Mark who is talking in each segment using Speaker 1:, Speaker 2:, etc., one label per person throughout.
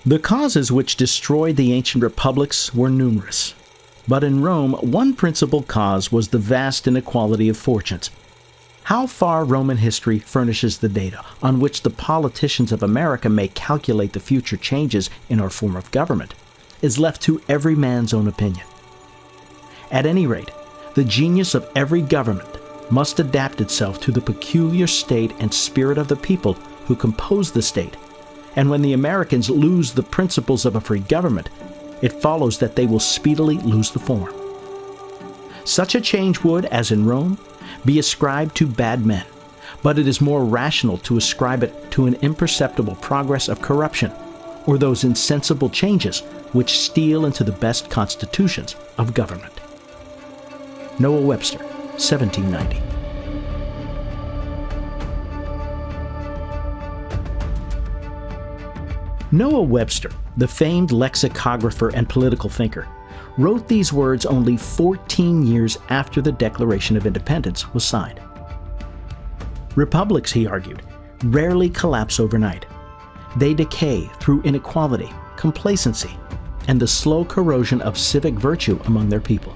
Speaker 1: The causes which destroyed the ancient republics were numerous. But in Rome, one principal cause was the vast inequality of fortunes. How far Roman history furnishes the data on which the politicians of America may calculate the future changes in our form of government is left to every man's own opinion. At any rate, the genius of every government must adapt itself to the peculiar state and spirit of the people who compose the state, and when the Americans lose the principles of a free government, it follows that they will speedily lose the form. Such a change would, as in Rome, be ascribed to bad men, but it is more rational to ascribe it to an imperceptible progress of corruption, or those insensible changes which steal into the best constitutions of government. Noah Webster, 1790. Noah Webster, the famed lexicographer and political thinker, wrote these words only 14 years after the Declaration of Independence was signed. Republics, he argued, rarely collapse overnight. They decay through inequality, complacency, and the slow corrosion of civic virtue among their people.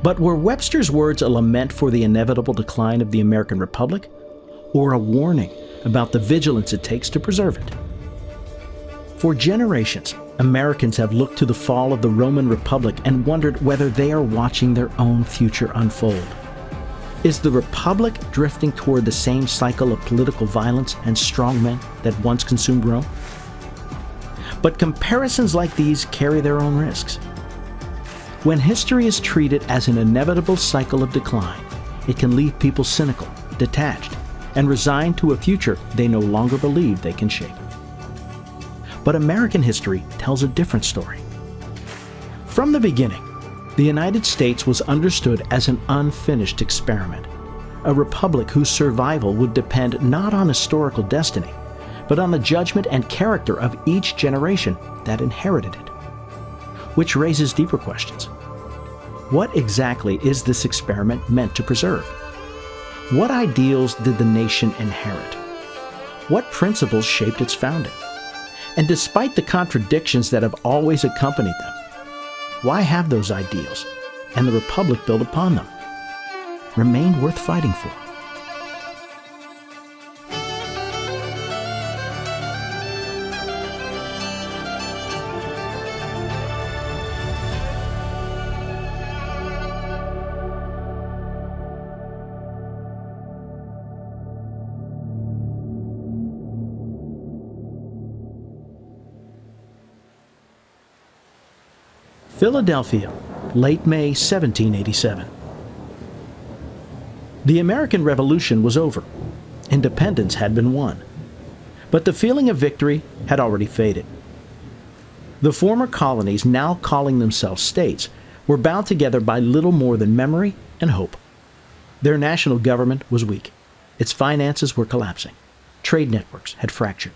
Speaker 1: But were Webster's words a lament for the inevitable decline of the American Republic, or a warning about the vigilance it takes to preserve it? For generations, Americans have looked to the fall of the Roman Republic and wondered whether they are watching their own future unfold. Is the Republic drifting toward the same cycle of political violence and strongmen that once consumed Rome? But comparisons like these carry their own risks. When history is treated as an inevitable cycle of decline, it can leave people cynical, detached, and resigned to a future they no longer believe they can shape. But American history tells a different story. From the beginning, the United States was understood as an unfinished experiment, a republic whose survival would depend not on historical destiny, but on the judgment and character of each generation that inherited it. Which raises deeper questions. What exactly is this experiment meant to preserve? What ideals did the nation inherit? What principles shaped its founding? And despite the contradictions that have always accompanied them, why have those ideals and the republic built upon them remained worth fighting for? Philadelphia, late May 1787. The American Revolution was over. Independence had been won. But the feeling of victory had already faded. The former colonies, now calling themselves states, were bound together by little more than memory and hope. Their national government was weak. Its finances were collapsing. Trade networks had fractured.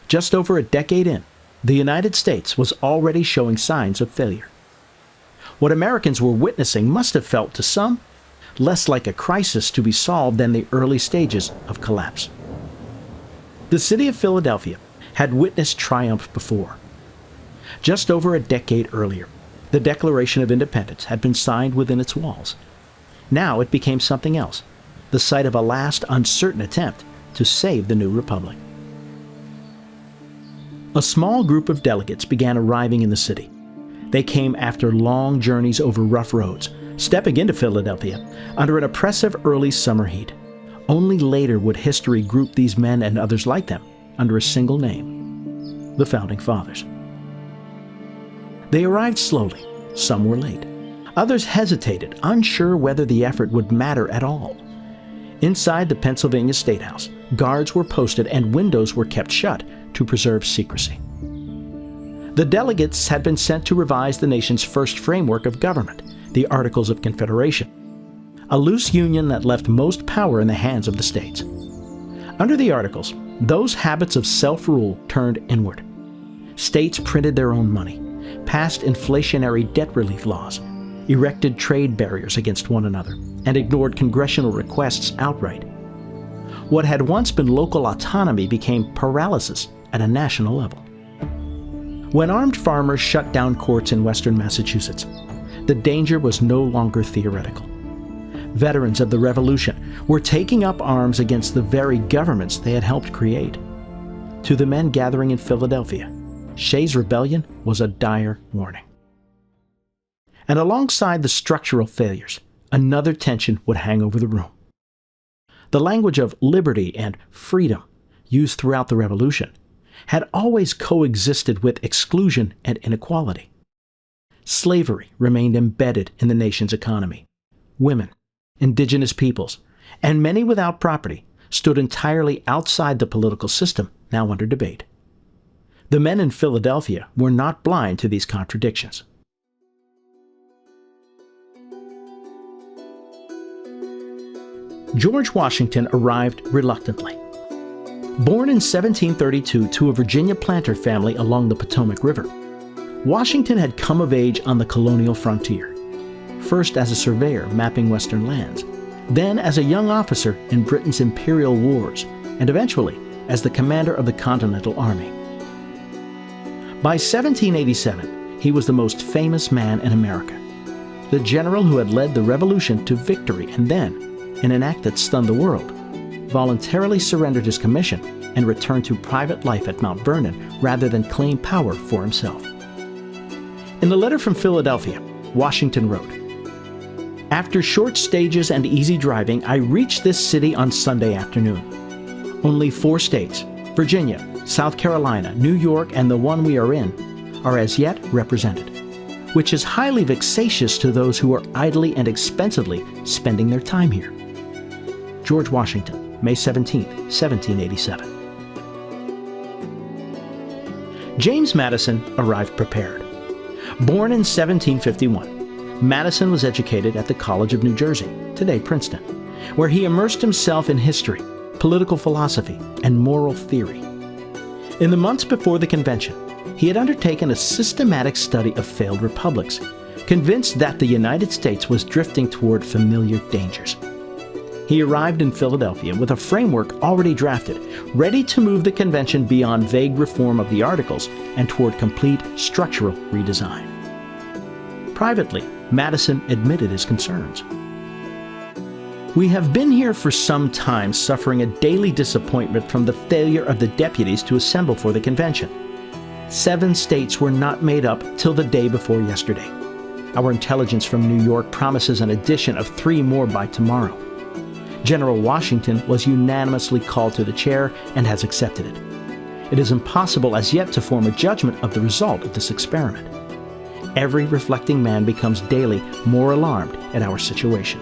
Speaker 1: Just over a decade in, the United States was already showing signs of failure. What Americans were witnessing must have felt to some less like a crisis to be solved than the early stages of collapse. The city of Philadelphia had witnessed triumph before. Just over a decade earlier, the Declaration of Independence had been signed within its walls. Now it became something else, the site of a last uncertain attempt to save the new republic. A small group of delegates began arriving in the city. They came after long journeys over rough roads, stepping into Philadelphia under an oppressive early summer heat. Only later would history group these men and others like them under a single name: the Founding Fathers. They arrived slowly. Some were late. Others hesitated, unsure whether the effort would matter at all. Inside the Pennsylvania State House, guards were posted and windows were kept shut to preserve secrecy. The delegates had been sent to revise the nation's first framework of government, the Articles of Confederation, a loose union that left most power in the hands of the states. Under the Articles, those habits of self-rule turned inward. States printed their own money, passed inflationary debt relief laws, erected trade barriers against one another, and ignored congressional requests outright. What had once been local autonomy became paralysis at a national level. When armed farmers shut down courts in western Massachusetts, the danger was no longer theoretical. Veterans of the Revolution were taking up arms against the very governments they had helped create. To the men gathering in Philadelphia, Shays' rebellion was a dire warning. And alongside the structural failures, another tension would hang over the room. The language of liberty and freedom, used throughout the Revolution, had always coexisted with exclusion and inequality. Slavery remained embedded in the nation's economy. Women, indigenous peoples, and many without property stood entirely outside the political system now under debate. The men in Philadelphia were not blind to these contradictions. George Washington arrived reluctantly. Born in 1732 to a Virginia planter family along the Potomac River, Washington had come of age on the colonial frontier, first as a surveyor mapping western lands, then as a young officer in Britain's imperial wars, and eventually as the commander of the Continental Army. By 1787, he was the most famous man in America, the general who had led the Revolution to victory and then, in an act that stunned the world, voluntarily surrendered his commission and returned to private life at Mount Vernon rather than claim power for himself. In a letter from Philadelphia, Washington wrote, "After short stages and easy driving, I reached this city on Sunday afternoon. Only 4 states, Virginia, South Carolina, New York, and the one we are in, are as yet represented, which is highly vexatious to those who are idly and expensively spending their time here." George Washington, May 17, 1787. James Madison arrived prepared. Born in 1751, Madison was educated at the College of New Jersey, today Princeton, where he immersed himself in history, political philosophy, and moral theory. In the months before the convention, he had undertaken a systematic study of failed republics, convinced that the United States was drifting toward familiar dangers. He arrived in Philadelphia with a framework already drafted, ready to move the convention beyond vague reform of the Articles and toward complete structural redesign. Privately, Madison admitted his concerns. "We have been here for some time suffering a daily disappointment from the failure of the deputies to assemble for the convention. 7 states were not made up till the day before yesterday. Our intelligence from New York promises an addition of 3 more by tomorrow. General Washington was unanimously called to the chair and has accepted it. It is impossible as yet to form a judgment of the result of this experiment. Every reflecting man becomes daily more alarmed at our situation."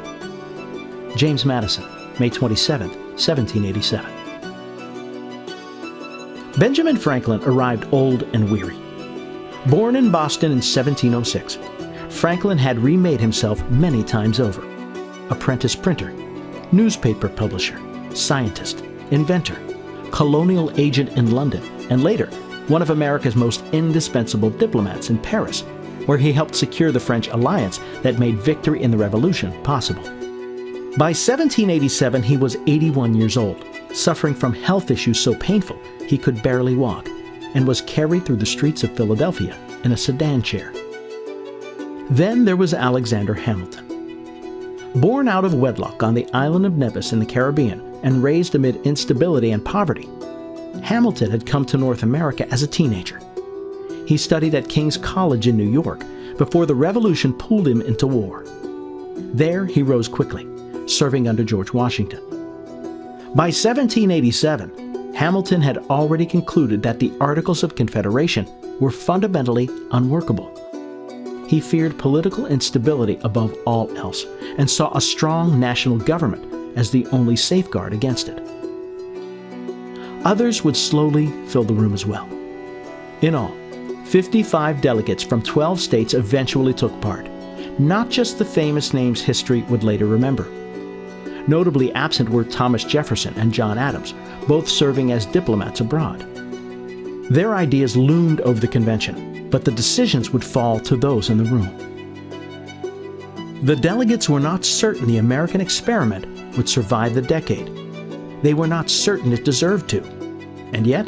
Speaker 1: James Madison, May 27, 1787. Benjamin Franklin arrived old and weary. Born in Boston in 1706, Franklin had remade himself many times over. Apprentice printer, newspaper publisher, scientist, inventor, colonial agent in London, and later, one of America's most indispensable diplomats in Paris, where he helped secure the French alliance that made victory in the Revolution possible. By 1787, he was 81 years old, suffering from health issues so painful he could barely walk, and was carried through the streets of Philadelphia in a sedan chair. Then there was Alexander Hamilton. Born out of wedlock on the island of Nevis in the Caribbean and raised amid instability and poverty, Hamilton had come to North America as a teenager. He studied at King's College in New York before the Revolution pulled him into war. There he rose quickly, serving under George Washington. By 1787, Hamilton had already concluded that the Articles of Confederation were fundamentally unworkable. He feared political instability above all else and saw a strong national government as the only safeguard against it. Others would slowly fill the room as well. In all, 55 delegates from 12 states eventually took part, not just the famous names history would later remember. Notably absent were Thomas Jefferson and John Adams, both serving as diplomats abroad. Their ideas loomed over the convention, but the decisions would fall to those in the room. The delegates were not certain the American experiment would survive the decade. They were not certain it deserved to. And yet,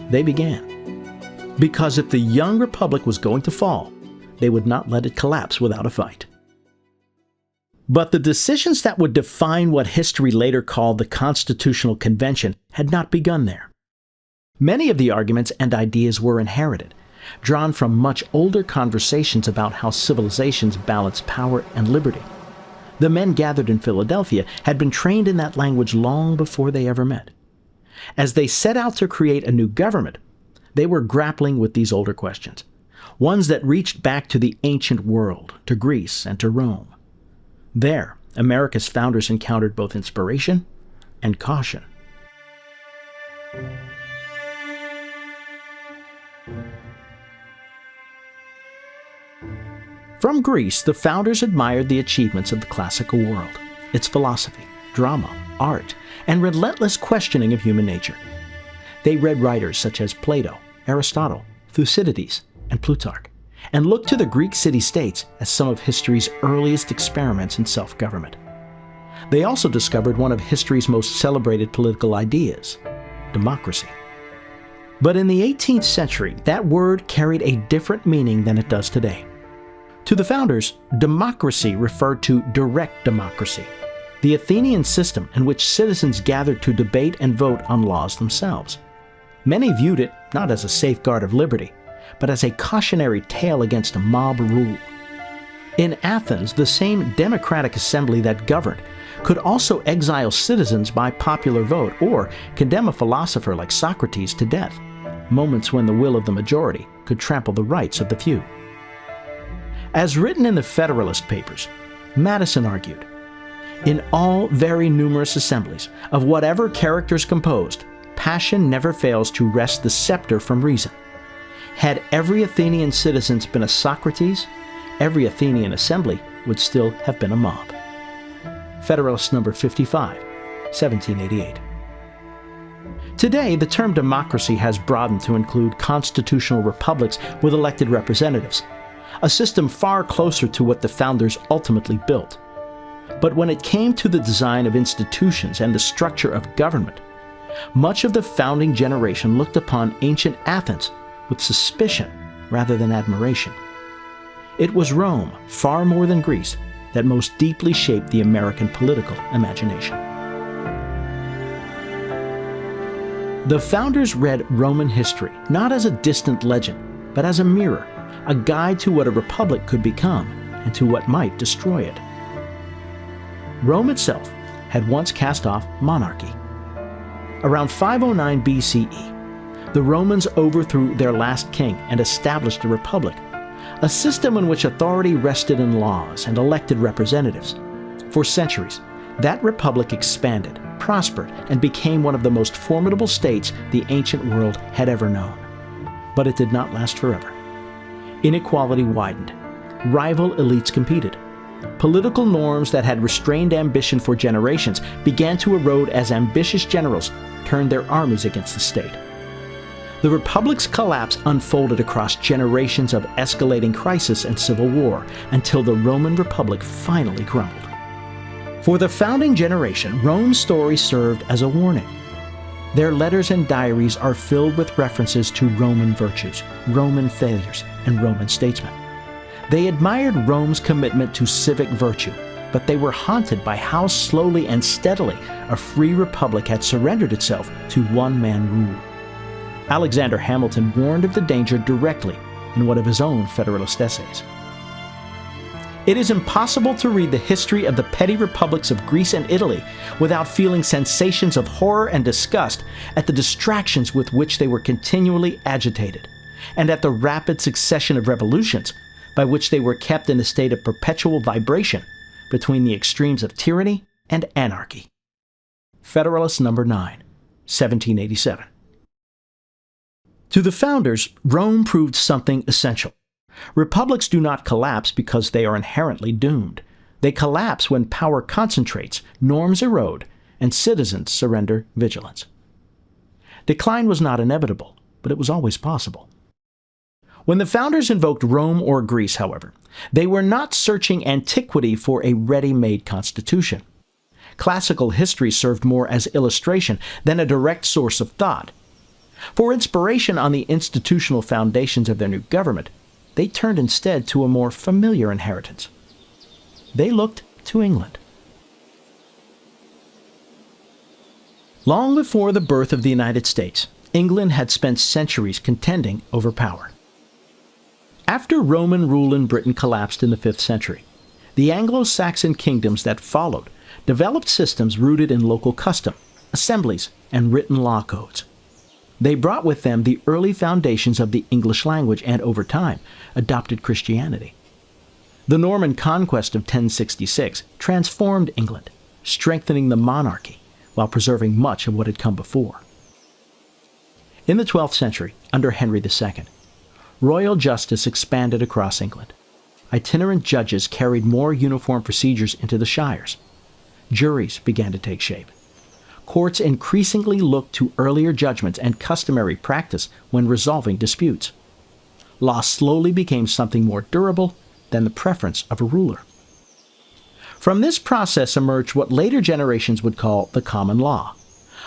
Speaker 1: they began. Because if the young republic was going to fall, they would not let it collapse without a fight. But the decisions that would define what history later called the Constitutional Convention had not begun there. Many of the arguments and ideas were inherited, drawn from much older conversations about how civilizations balance power and liberty. The men gathered in Philadelphia had been trained in that language long before they ever met. As they set out to create a new government, they were grappling with these older questions, ones that reached back to the ancient world, to Greece and to Rome. There, America's founders encountered both inspiration and caution. From Greece, the founders admired the achievements of the classical world, its philosophy, drama, art, and relentless questioning of human nature. They read writers such as Plato, Aristotle, Thucydides, and Plutarch, and looked to the Greek city-states as some of history's earliest experiments in self-government. They also discovered one of history's most celebrated political ideas, democracy. But in the 18th century, that word carried a different meaning than it does today. To the founders, democracy referred to direct democracy, the Athenian system in which citizens gathered to debate and vote on laws themselves. Many viewed it not as a safeguard of liberty, but as a cautionary tale against mob rule. In Athens, the same democratic assembly that governed could also exile citizens by popular vote or condemn a philosopher like Socrates to death, moments when the will of the majority could trample the rights of the few. As written in the Federalist Papers, Madison argued, "In all very numerous assemblies, of whatever characters composed, passion never fails to wrest the scepter from reason. Had every Athenian citizen been a Socrates, every Athenian assembly would still have been a mob." Federalist number 55, 1788. Today, the term democracy has broadened to include constitutional republics with elected representatives, a system far closer to what the founders ultimately built. But when it came to the design of institutions and the structure of government, much of the founding generation looked upon ancient Athens with suspicion rather than admiration. It was Rome, far more than Greece, that most deeply shaped the American political imagination. The founders read Roman history not as a distant legend, but as a mirror, a guide to what a republic could become and to what might destroy it. Rome itself had once cast off monarchy. Around 509 BCE, the Romans overthrew their last king and established a republic, a system in which authority rested in laws and elected representatives. For centuries, that republic expanded, prospered, and became one of the most formidable states the ancient world had ever known. But it did not last forever. Inequality widened. Rival elites competed. Political norms that had restrained ambition for generations began to erode as ambitious generals turned their armies against the state. The republic's collapse unfolded across generations of escalating crisis and civil war until the Roman Republic finally crumbled. For the founding generation, Rome's story served as a warning. Their letters and diaries are filled with references to Roman virtues, Roman failures, and Roman statesmen. They admired Rome's commitment to civic virtue, but they were haunted by how slowly and steadily a free republic had surrendered itself to one-man rule. Alexander Hamilton warned of the danger directly in one of his own Federalist essays. It is impossible to read the history of the petty republics of Greece and Italy without feeling sensations of horror and disgust at the distractions with which they were continually agitated, and at the rapid succession of revolutions by which they were kept in a state of perpetual vibration between the extremes of tyranny and anarchy. Federalist number 9, 1787. To the founders, Rome proved something essential. Republics do not collapse because they are inherently doomed. They collapse when power concentrates, norms erode, and citizens surrender vigilance. Decline was not inevitable, but it was always possible. When the founders invoked Rome or Greece, however, they were not searching antiquity for a ready-made constitution. Classical history served more as illustration than a direct source of thought. For inspiration on the institutional foundations of their new government, they turned instead to a more familiar inheritance. They looked to England. Long before the birth of the United States, England had spent centuries contending over power. After Roman rule in Britain collapsed in the 5th century, the Anglo-Saxon kingdoms that followed developed systems rooted in local custom, assemblies, and written law codes. They brought with them the early foundations of the English language and, over time, adopted Christianity. The Norman conquest of 1066 transformed England, strengthening the monarchy while preserving much of what had come before. In the 12th century, under Henry II, royal justice expanded across England. Itinerant judges carried more uniform procedures into the shires. Juries began to take shape. Courts increasingly looked to earlier judgments and customary practice when resolving disputes. Law slowly became something more durable than the preference of a ruler. From this process emerged what later generations would call the common law,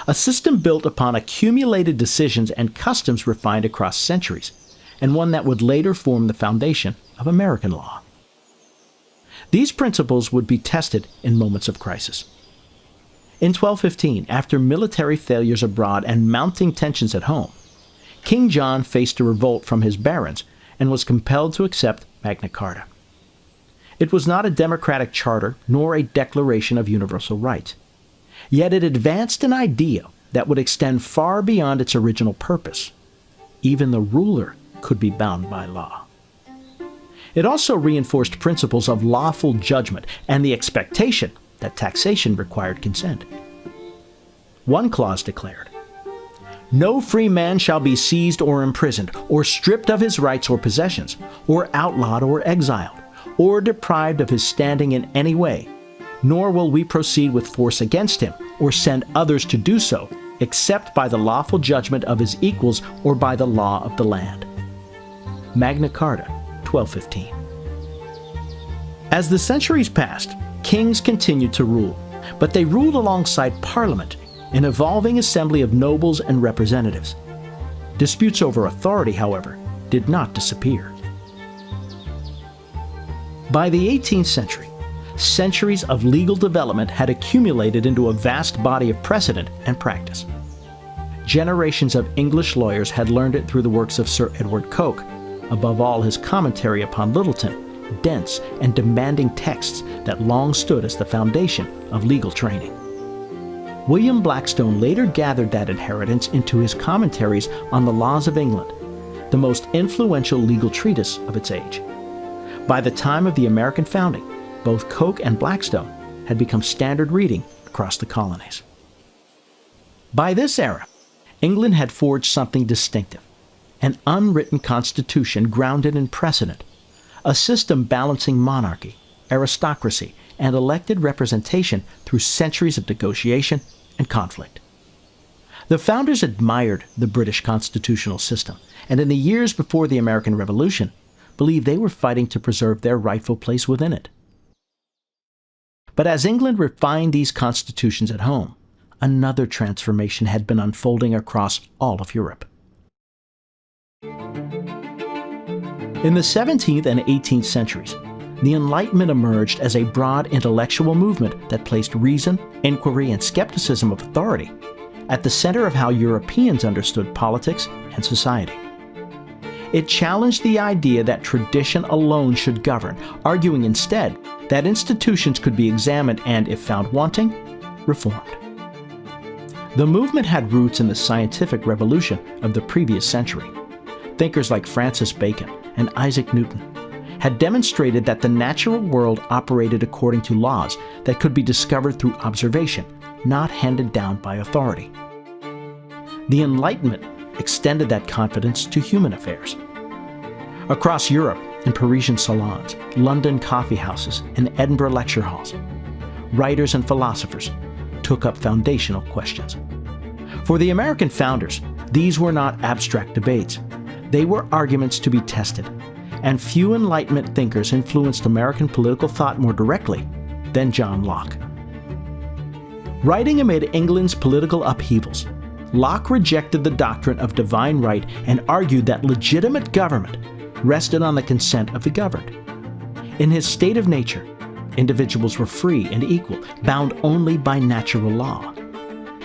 Speaker 1: a system built upon accumulated decisions and customs refined across centuries, and one that would later form the foundation of American law. These principles would be tested in moments of crisis. In 1215, after military failures abroad and mounting tensions at home, King John faced a revolt from his barons and was compelled to accept Magna Carta. It was not a democratic charter nor a declaration of universal rights. Yet it advanced an idea that would extend far beyond its original purpose. Even the ruler could be bound by law. It also reinforced principles of lawful judgment and the expectation that taxation required consent. One clause declared, "No free man shall be seized or imprisoned, or stripped of his rights or possessions, or outlawed or exiled, or deprived of his standing in any way, nor will we proceed with force against him, or send others to do so, except by the lawful judgment of his equals or by the law of the land." Magna Carta, 1215. As the centuries passed, kings continued to rule, but they ruled alongside Parliament, an evolving assembly of nobles and representatives. Disputes over authority, however, did not disappear. By the 18th century, centuries of legal development had accumulated into a vast body of precedent and practice. Generations of English lawyers had learned it through the works of Sir Edward Coke, above all his commentary upon Littleton, dense and demanding texts that long stood as the foundation of legal training. William Blackstone later gathered that inheritance into his commentaries on the laws of England, the most influential legal treatise of its age. By the time of the American founding, both Coke and Blackstone had become standard reading across the colonies. By this era, England had forged something distinctive, an unwritten constitution grounded in precedent, a system balancing monarchy, aristocracy, and elected representation through centuries of negotiation and conflict. The founders admired the British constitutional system, and in the years before the American Revolution, believed they were fighting to preserve their rightful place within it. But as England refined these constitutions at home, another transformation had been unfolding across all of Europe. In the 17th and 18th centuries, the Enlightenment emerged as a broad intellectual movement that placed reason, inquiry, and skepticism of authority at the center of how Europeans understood politics and society. It challenged the idea that tradition alone should govern, arguing instead that institutions could be examined and, if found wanting, reformed. The movement had roots in the scientific revolution of the previous century. Thinkers like Francis Bacon and Isaac Newton had demonstrated that the natural world operated according to laws that could be discovered through observation, not handed down by authority. The Enlightenment extended that confidence to human affairs. Across Europe, in Parisian salons, London coffee houses, and Edinburgh lecture halls, writers and philosophers took up foundational questions. For the American founders, these were not abstract debates. They were arguments to be tested, and few Enlightenment thinkers influenced American political thought more directly than John Locke. Writing amid England's political upheavals, Locke rejected the doctrine of divine right and argued that legitimate government rested on the consent of the governed. In his State of Nature, individuals were free and equal, bound only by natural law.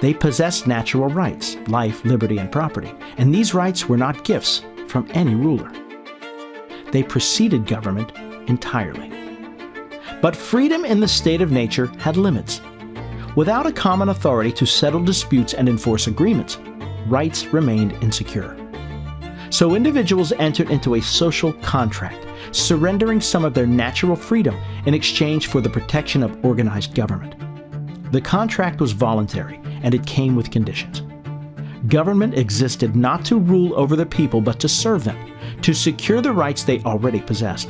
Speaker 1: They possessed natural rights, life, liberty, and property, and these rights were not gifts from any ruler. They preceded government entirely. But freedom in the state of nature had limits. Without a common authority to settle disputes and enforce agreements, rights remained insecure. So individuals entered into a social contract, surrendering some of their natural freedom in exchange for the protection of organized government. The contract was voluntary, and it came with conditions. Government existed not to rule over the people, but to serve them, to secure the rights they already possessed.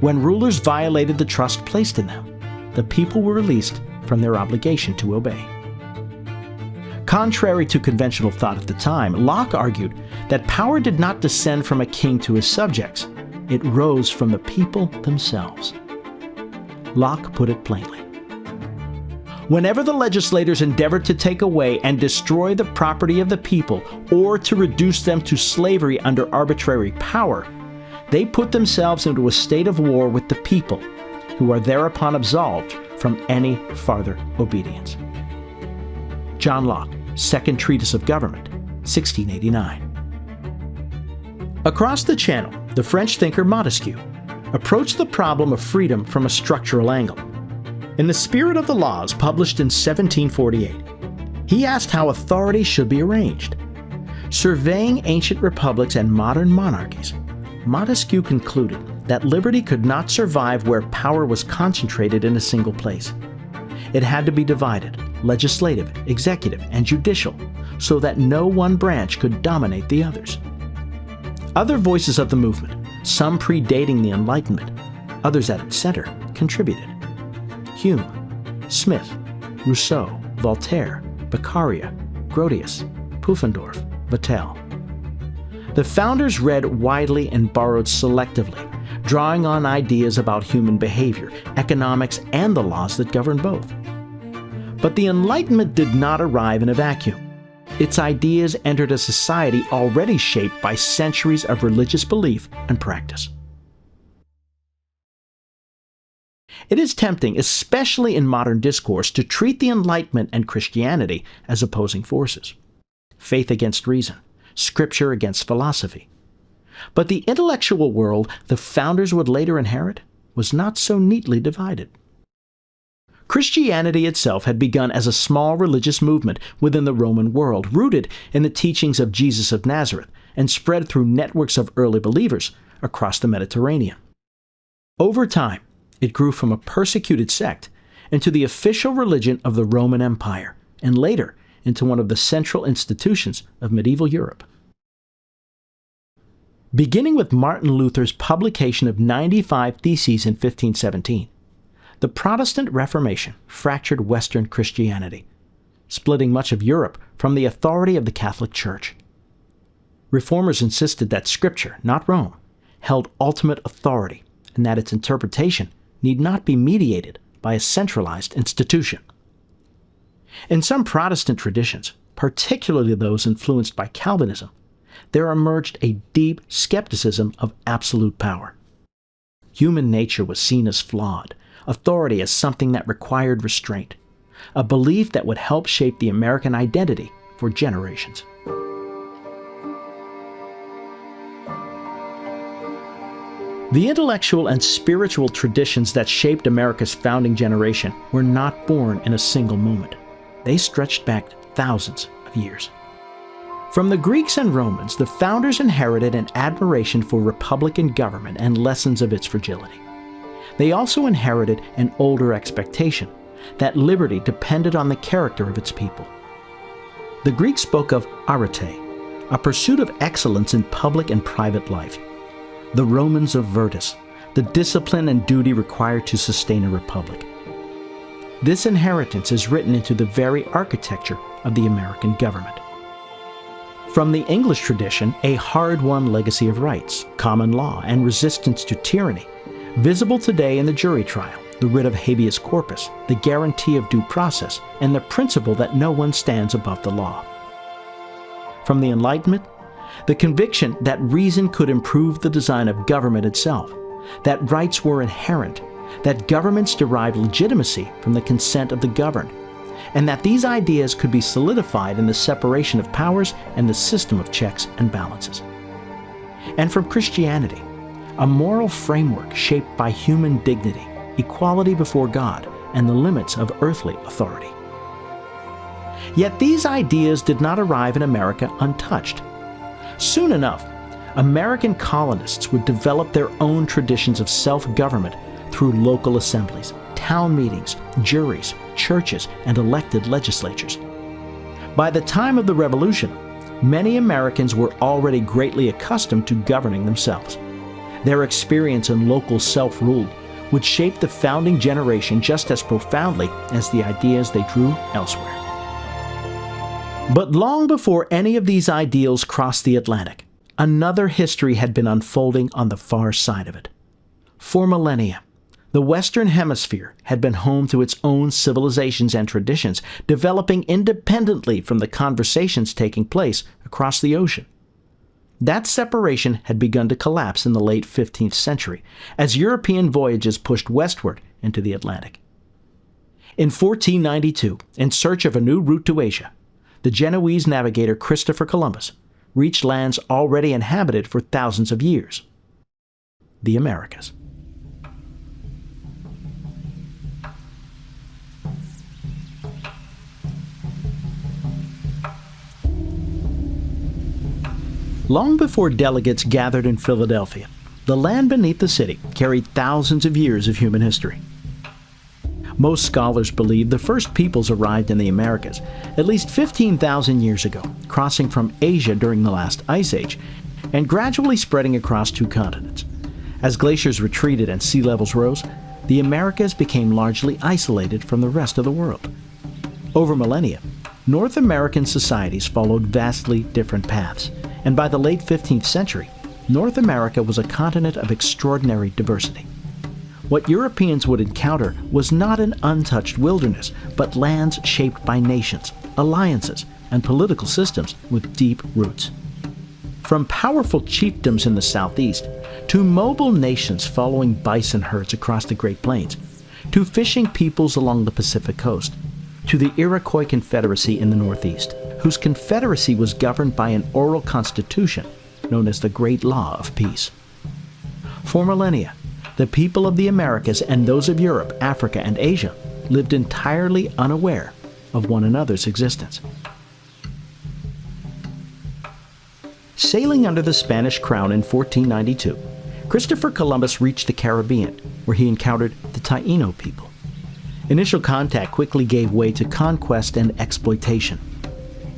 Speaker 1: When rulers violated the trust placed in them, the people were released from their obligation to obey. Contrary to conventional thought at the time, Locke argued that power did not descend from a king to his subjects. It rose from the people themselves. Locke put it plainly. Whenever the legislators endeavored to take away and destroy the property of the people or to reduce them to slavery under arbitrary power, they put themselves into a state of war with the people, who are thereupon absolved from any farther obedience. John Locke, Second Treatise of Government, 1689. Across the Channel, the French thinker Montesquieu approached the problem of freedom from a structural angle. In The Spirit of the Laws, published in 1748, he asked how authority should be arranged. Surveying ancient republics and modern monarchies, Montesquieu concluded that liberty could not survive where power was concentrated in a single place. It had to be divided, legislative, executive, and judicial, so that no one branch could dominate the others. Other voices of the movement, some predating the Enlightenment, others at its center, contributed. Hume, Smith, Rousseau, Voltaire, Beccaria, Grotius, Pufendorf, Vattel. The founders read widely and borrowed selectively, drawing on ideas about human behavior, economics, and the laws that govern both. But the Enlightenment did not arrive in a vacuum. Its ideas entered a society already shaped by centuries of religious belief and practice. It is tempting, especially in modern discourse, to treat the Enlightenment and Christianity as opposing forces. Faith against reason, scripture against philosophy. But the intellectual world the founders would later inherit was not so neatly divided. Christianity itself had begun as a small religious movement within the Roman world, rooted in the teachings of Jesus of Nazareth and spread through networks of early believers across the Mediterranean. Over time, it grew from a persecuted sect into the official religion of the Roman Empire, and later into one of the central institutions of medieval Europe. Beginning with Martin Luther's publication of 95 Theses in 1517, the Protestant Reformation fractured Western Christianity, splitting much of Europe from the authority of the Catholic Church. Reformers insisted that Scripture, not Rome, held ultimate authority, and that its interpretation need not be mediated by a centralized institution. In some Protestant traditions, particularly those influenced by Calvinism, there emerged a deep skepticism of absolute power. Human nature was seen as flawed, authority as something that required restraint, a belief that would help shape the American identity for generations. The intellectual and spiritual traditions that shaped America's founding generation were not born in a single moment. They stretched back thousands of years. From the Greeks and Romans, the founders inherited an admiration for republican government and lessons of its fragility. They also inherited an older expectation that liberty depended on the character of its people. The Greeks spoke of arete, a pursuit of excellence in public and private life. The Romans of virtus, the discipline and duty required to sustain a republic. This inheritance is written into the very architecture of the American government. From the English tradition, a hard-won legacy of rights, common law, and resistance to tyranny, visible today in the jury trial, the writ of habeas corpus, the guarantee of due process, and the principle that no one stands above the law. from the Enlightenment, the conviction that reason could improve the design of government itself, that rights were inherent, that governments derived legitimacy from the consent of the governed, and that these ideas could be solidified in the separation of powers and the system of checks and balances. And from Christianity, a moral framework shaped by human dignity, equality before God, and the limits of earthly authority. Yet these ideas did not arrive in America untouched. Soon enough, American colonists would develop their own traditions of self-government through local assemblies, town meetings, juries, churches, and elected legislatures. By the time of the Revolution, many Americans were already greatly accustomed to governing themselves. Their experience in local self-rule would shape the founding generation just as profoundly as the ideas they drew elsewhere. But long before any of these ideals crossed the Atlantic, another history had been unfolding on the far side of it. For millennia, the Western Hemisphere had been home to its own civilizations and traditions, developing independently from the conversations taking place across the ocean. That separation had begun to collapse in the late 15th century as European voyages pushed westward into the Atlantic. In 1492, in search of a new route to Asia, the Genoese navigator Christopher Columbus reached lands already inhabited for thousands of years, the Americas. Long before delegates gathered in Philadelphia, the land beneath the city carried thousands of years of human history. Most scholars believe the first peoples arrived in the Americas at least 15,000 years ago, crossing from Asia during the last ice age, and gradually spreading across two continents. As glaciers retreated and sea levels rose, the Americas became largely isolated from the rest of the world. Over millennia, North American societies followed vastly different paths, and by the late 15th century, North America was a continent of extraordinary diversity. What Europeans would encounter was not an untouched wilderness, but lands shaped by nations, alliances, and political systems with deep roots. From powerful chiefdoms in the southeast, to mobile nations following bison herds across the Great Plains, to fishing peoples along the Pacific coast, to the Iroquois Confederacy in the northeast, whose confederacy was governed by an oral constitution known as the Great Law of Peace. For millennia, the people of the Americas and those of Europe, Africa, and Asia lived entirely unaware of one another's existence. Sailing under the Spanish crown in 1492, Christopher Columbus reached the Caribbean, where he encountered the Taino people. Initial contact quickly gave way to conquest and exploitation.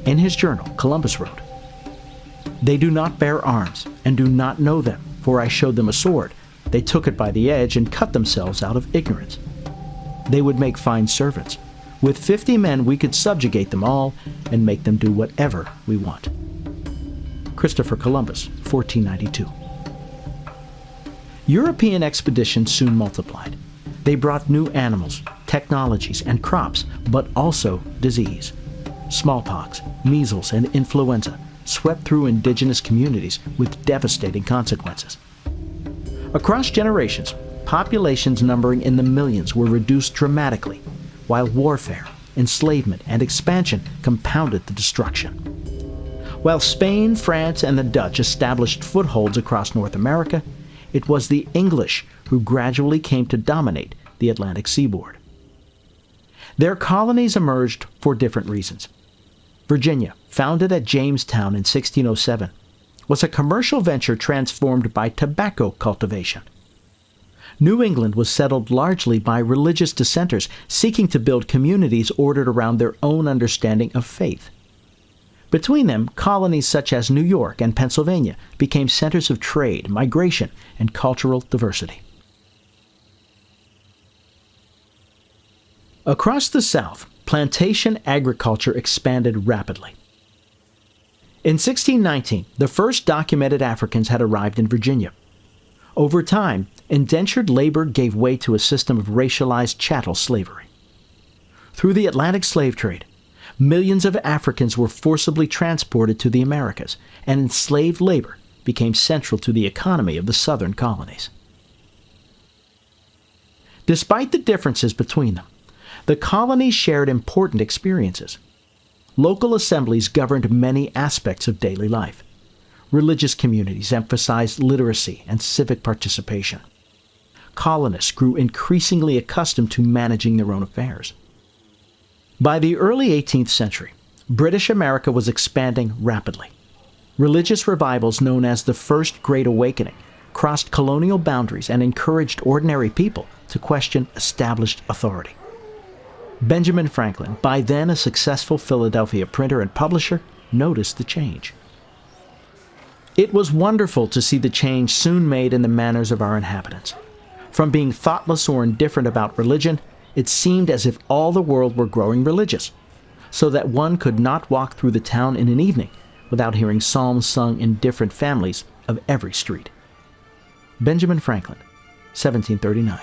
Speaker 1: In his journal, Columbus wrote, "They do not bear arms, and do not know them, for I showed them a sword. They took it by the edge and cut themselves out of ignorance. They would make fine servants. With 50 men we could subjugate them all and make them do whatever we want." Christopher Columbus, 1492. European expeditions soon multiplied. They brought new animals, technologies, and crops, but also disease. Smallpox, measles, and influenza swept through indigenous communities with devastating consequences. Across generations, populations numbering in the millions were reduced dramatically, while warfare, enslavement, and expansion compounded the destruction. While Spain, France, and the Dutch established footholds across North America, it was the English who gradually came to dominate the Atlantic seaboard. Their colonies emerged for different reasons. Virginia, founded at Jamestown in 1607, was a commercial venture transformed by tobacco cultivation. New England was settled largely by religious dissenters seeking to build communities ordered around their own understanding of faith. Between them, colonies such as New York and Pennsylvania became centers of trade, migration, and cultural diversity. Across the South, plantation agriculture expanded rapidly. In 1619, the first documented Africans had arrived in Virginia. Over time, indentured labor gave way to a system of racialized chattel slavery. Through the Atlantic slave trade, Millions of Africans were forcibly transported to the Americas, and enslaved labor became central to the economy of the southern colonies. Despite the differences between them, the colonies shared important experiences. Local assemblies governed many aspects of daily life. Religious communities emphasized literacy and civic participation. Colonists grew increasingly accustomed to managing their own affairs. By the early 18th century, British America was expanding rapidly. Religious revivals known as the First Great Awakening crossed colonial boundaries and encouraged ordinary people to question established authority. Benjamin Franklin, by then a successful Philadelphia printer and publisher, noticed the change. It was wonderful to see the change soon made in the manners of our inhabitants. From being thoughtless or indifferent about religion, it seemed as if all the world were growing religious, so that one could not walk through the town in an evening without hearing psalms sung in different families of every street. Benjamin Franklin, 1739.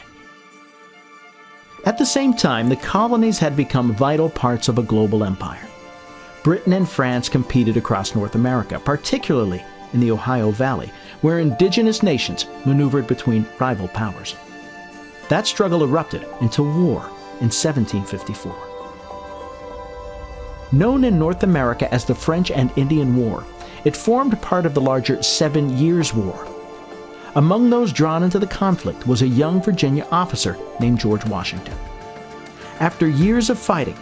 Speaker 1: At the same time, the colonies had become vital parts of a global empire. Britain and France competed across North America, particularly in the Ohio Valley, where indigenous nations maneuvered between rival powers. That struggle erupted into war in 1754. Known in North America as the French and Indian War, it formed part of the larger 7 Years' War. Among those drawn into the conflict was a young Virginia officer named George Washington. After years of fighting,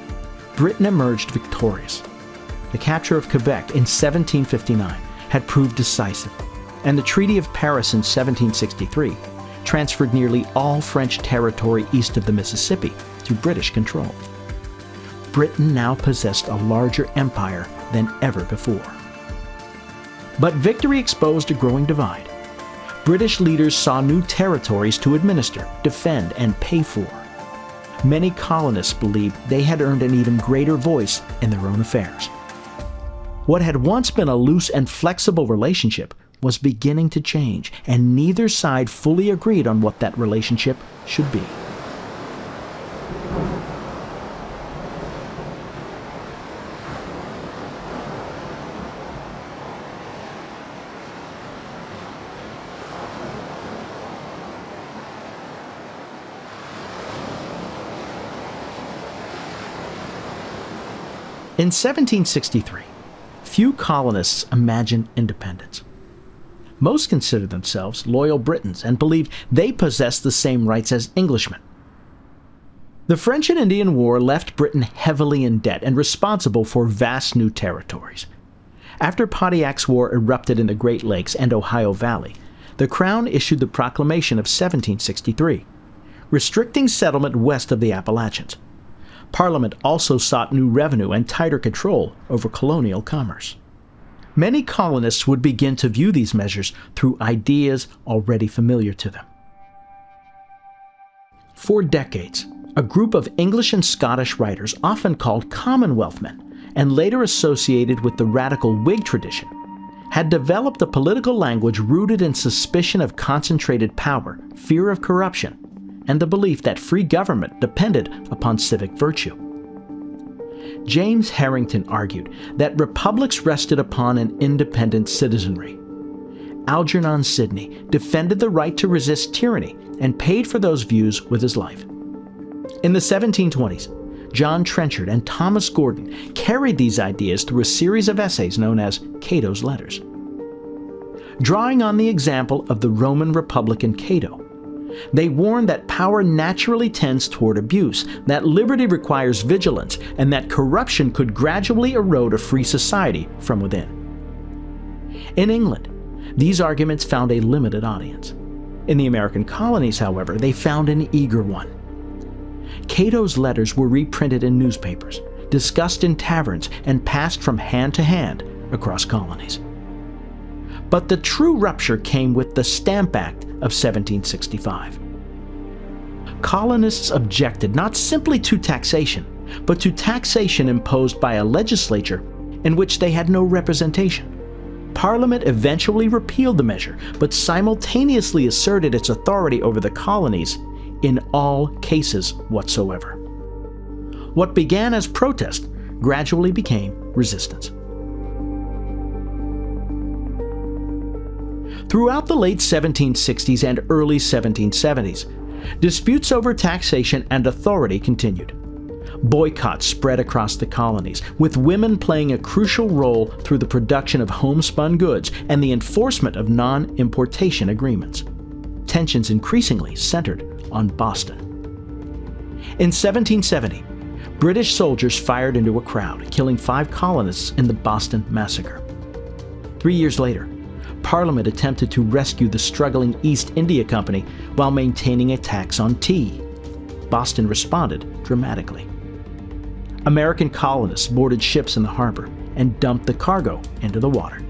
Speaker 1: Britain emerged victorious. The capture of Quebec in 1759 had proved decisive, and the Treaty of Paris in 1763 transferred nearly all French territory east of the Mississippi to British control. Britain now possessed a larger empire than ever before. But victory exposed a growing divide. British leaders saw new territories to administer, defend, and pay for. Many colonists believed they had earned an even greater voice in their own affairs. What had once been a loose and flexible relationship was beginning to change, and neither side fully agreed on what that relationship should be. In 1763, few colonists imagined independence. Most considered themselves loyal Britons and believed they possessed the same rights as Englishmen. The French and Indian War left Britain heavily in debt and responsible for vast new territories. After Pontiac's War erupted in the Great Lakes and Ohio Valley, the Crown issued the Proclamation of 1763, restricting settlement west of the Appalachians. Parliament also sought new revenue and tighter control over colonial commerce. Many colonists would begin to view these measures through ideas already familiar to them. For decades, a group of English and Scottish writers, often called Commonwealthmen, and later associated with the radical Whig tradition, had developed a political language rooted in suspicion of concentrated power, fear of corruption, and the belief that free government depended upon civic virtue. James Harrington argued that republics rested upon an independent citizenry. Algernon Sidney defended the right to resist tyranny and paid for those views with his life. In the 1720s, John Trenchard and Thomas Gordon carried these ideas through a series of essays known as Cato's Letters. Drawing on the example of the Roman Republican Cato, they warned that power naturally tends toward abuse, that liberty requires vigilance, and that corruption could gradually erode a free society from within. In England, these arguments found a limited audience. In the American colonies, however, they found an eager one. Cato's letters were reprinted in newspapers, discussed in taverns, and passed from hand to hand across colonies. But the true rupture came with the Stamp Act of 1765. Colonists objected not simply to taxation, but to taxation imposed by a legislature in which they had no representation. Parliament eventually repealed the measure, but simultaneously asserted its authority over the colonies in all cases whatsoever. What began as protest gradually became resistance. Throughout the late 1760s and early 1770s, disputes over taxation and authority continued. Boycotts spread across the colonies, with women playing a crucial role through the production of homespun goods and the enforcement of non-importation agreements. Tensions increasingly centered on Boston. In 1770, British soldiers fired into a crowd, killing 5 colonists in the Boston Massacre. 3 years later, Parliament attempted to rescue the struggling East India Company while maintaining a tax on tea. Boston responded dramatically. American colonists boarded ships in the harbor and dumped the cargo into the water.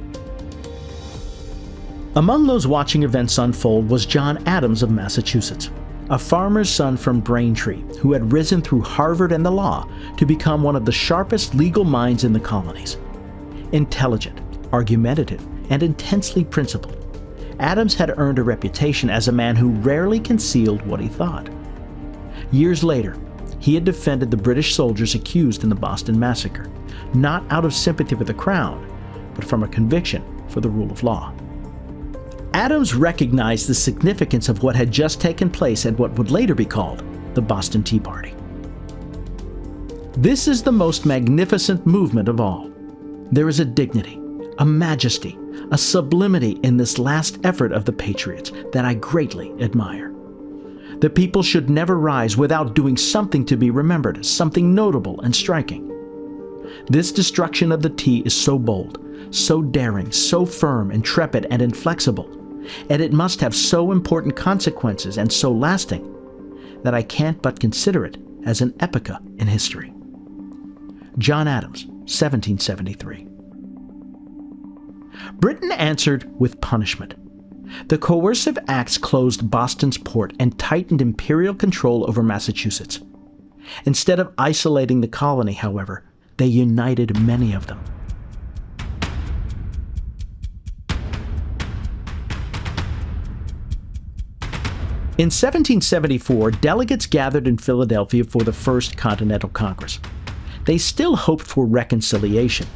Speaker 1: Among those watching events unfold was John Adams of Massachusetts, a farmer's son from Braintree who had risen through Harvard and the law to become one of the sharpest legal minds in the colonies. Intelligent, argumentative, and intensely principled, Adams had earned a reputation as a man who rarely concealed what he thought. Years later, he had defended the British soldiers accused in the Boston Massacre, not out of sympathy for the Crown, but from a conviction for the rule of law. Adams recognized the significance of what had just taken place at what would later be called the Boston Tea Party. This is the most magnificent movement of all. There is a dignity, a majesty, a sublimity in this last effort of the Patriots that I greatly admire. The people should never rise without doing something to be remembered, something notable and striking. This destruction of the tea is so bold, so daring, so firm, intrepid, and inflexible, and it must have so important consequences and so lasting, that I can't but consider it as an epocha in history. John Adams, 1773. Britain answered with punishment. The coercive acts closed Boston's port and tightened imperial control over Massachusetts. Instead of isolating the colony, however, they united many of them. In 1774, delegates gathered in Philadelphia for the First Continental Congress. They still hoped for reconciliation,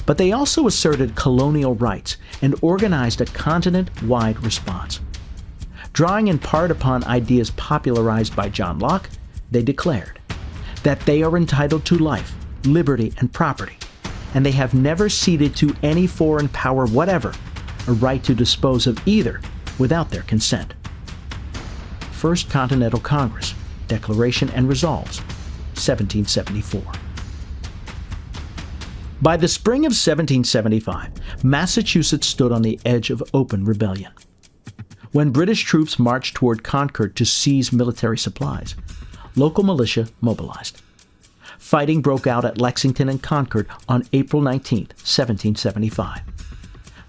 Speaker 1: but they also asserted colonial rights and organized a continent-wide response. Drawing in part upon ideas popularized by John Locke, they declared that they are entitled to life, liberty, and property, and they have never ceded to any foreign power whatever a right to dispose of either without their consent. First Continental Congress, Declaration and Resolves, 1774. By the spring of 1775, Massachusetts stood on the edge of open rebellion. When British troops marched toward Concord to seize military supplies, local militia mobilized. Fighting broke out at Lexington and Concord on April 19, 1775.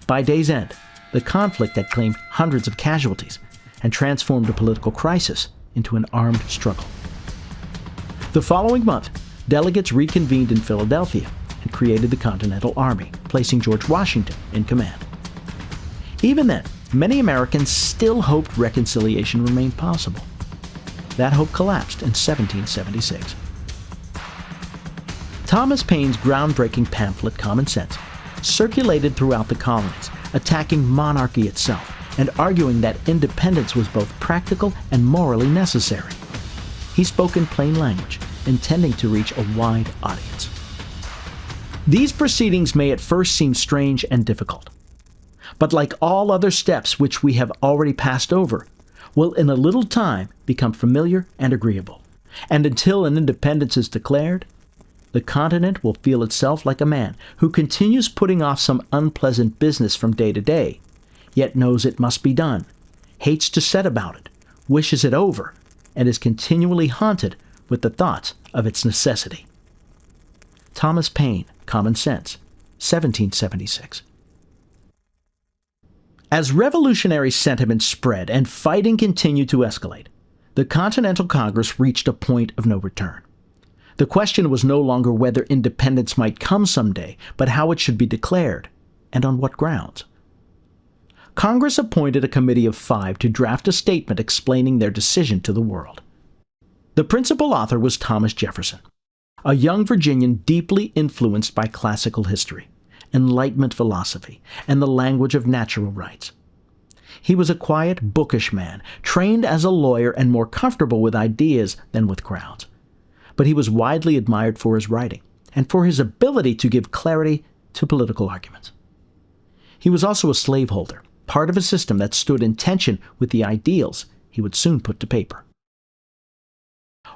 Speaker 1: By day's end, the conflict had claimed hundreds of casualties and transformed a political crisis into an armed struggle. The following month, delegates reconvened in Philadelphia and created the Continental Army, placing George Washington in command. Even then, many Americans still hoped reconciliation remained possible. That hope collapsed in 1776. Thomas Paine's groundbreaking pamphlet, Common Sense, circulated throughout the colonies, attacking monarchy itself and arguing that independence was both practical and morally necessary. He spoke in plain language, intending to reach a wide audience. These proceedings may at first seem strange and difficult, but like all other steps which we have already passed over, will in a little time become familiar and agreeable. And until an independence is declared, the continent will feel itself like a man who continues putting off some unpleasant business from day to day, yet knows it must be done, hates to set about it, wishes it over, and is continually haunted with the thoughts of its necessity. Thomas Paine, Common Sense, 1776. As revolutionary sentiment spread and fighting continued to escalate, the Continental Congress reached a point of no return. The question was no longer whether independence might come someday, but how it should be declared, and on what grounds. Congress appointed a committee of 5 to draft a statement explaining their decision to the world. The principal author was Thomas Jefferson, a young Virginian deeply influenced by classical history, Enlightenment philosophy, and the language of natural rights. He was a quiet, bookish man, trained as a lawyer and more comfortable with ideas than with crowds. But he was widely admired for his writing and for his ability to give clarity to political arguments. He was also a slaveholder, part of a system that stood in tension with the ideals he would soon put to paper.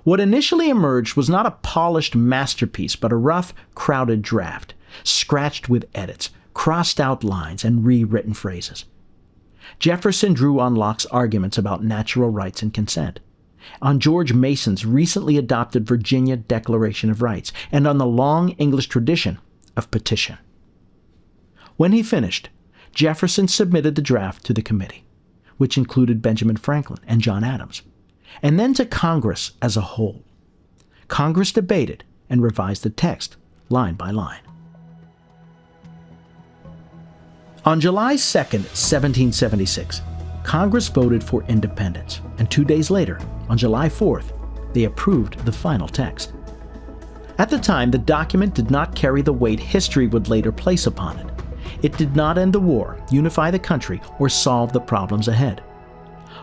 Speaker 1: What initially emerged was not a polished masterpiece, but a rough, crowded draft, scratched with edits, crossed out lines, and rewritten phrases. Jefferson drew on Locke's arguments about natural rights and consent, on George Mason's recently adopted Virginia Declaration of Rights, and on the long English tradition of petition. When he finished, Jefferson submitted the draft to the committee, which included Benjamin Franklin and John Adams, and then to Congress as a whole. Congress debated and revised the text line by line. On July 2, 1776, Congress voted for independence, and 2 days later, on July 4th, they approved the final text. At the time, the document did not carry the weight history would later place upon it. It did not end the war, unify the country, or solve the problems ahead.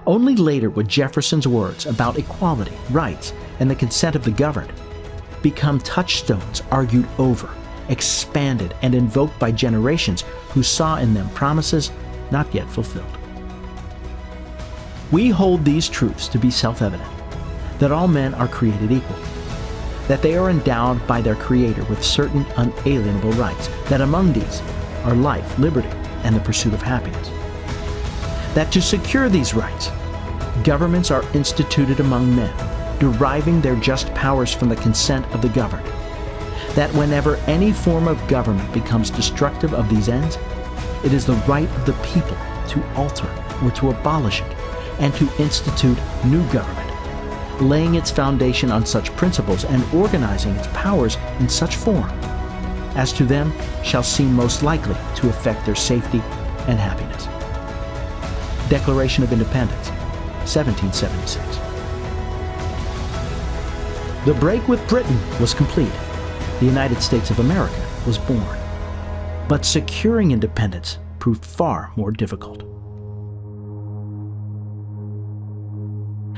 Speaker 1: Only later would Jefferson's words about equality, rights, and the consent of the governed become touchstones argued over, expanded, and invoked by generations who saw in them promises not yet fulfilled. We hold these truths to be self-evident, that all men are created equal, that they are endowed by their Creator with certain unalienable rights, that among these are life, liberty, and the pursuit of happiness. That to secure these rights, governments are instituted among men, deriving their just powers from the consent of the governed. That whenever any form of government becomes destructive of these ends, it is the right of the people to alter or to abolish it, and to institute new government, laying its foundation on such principles and organizing its powers in such form as to them shall seem most likely to affect their safety and happiness. Declaration of Independence, 1776. The break with Britain was complete. The United States of America was born. But securing independence proved far more difficult.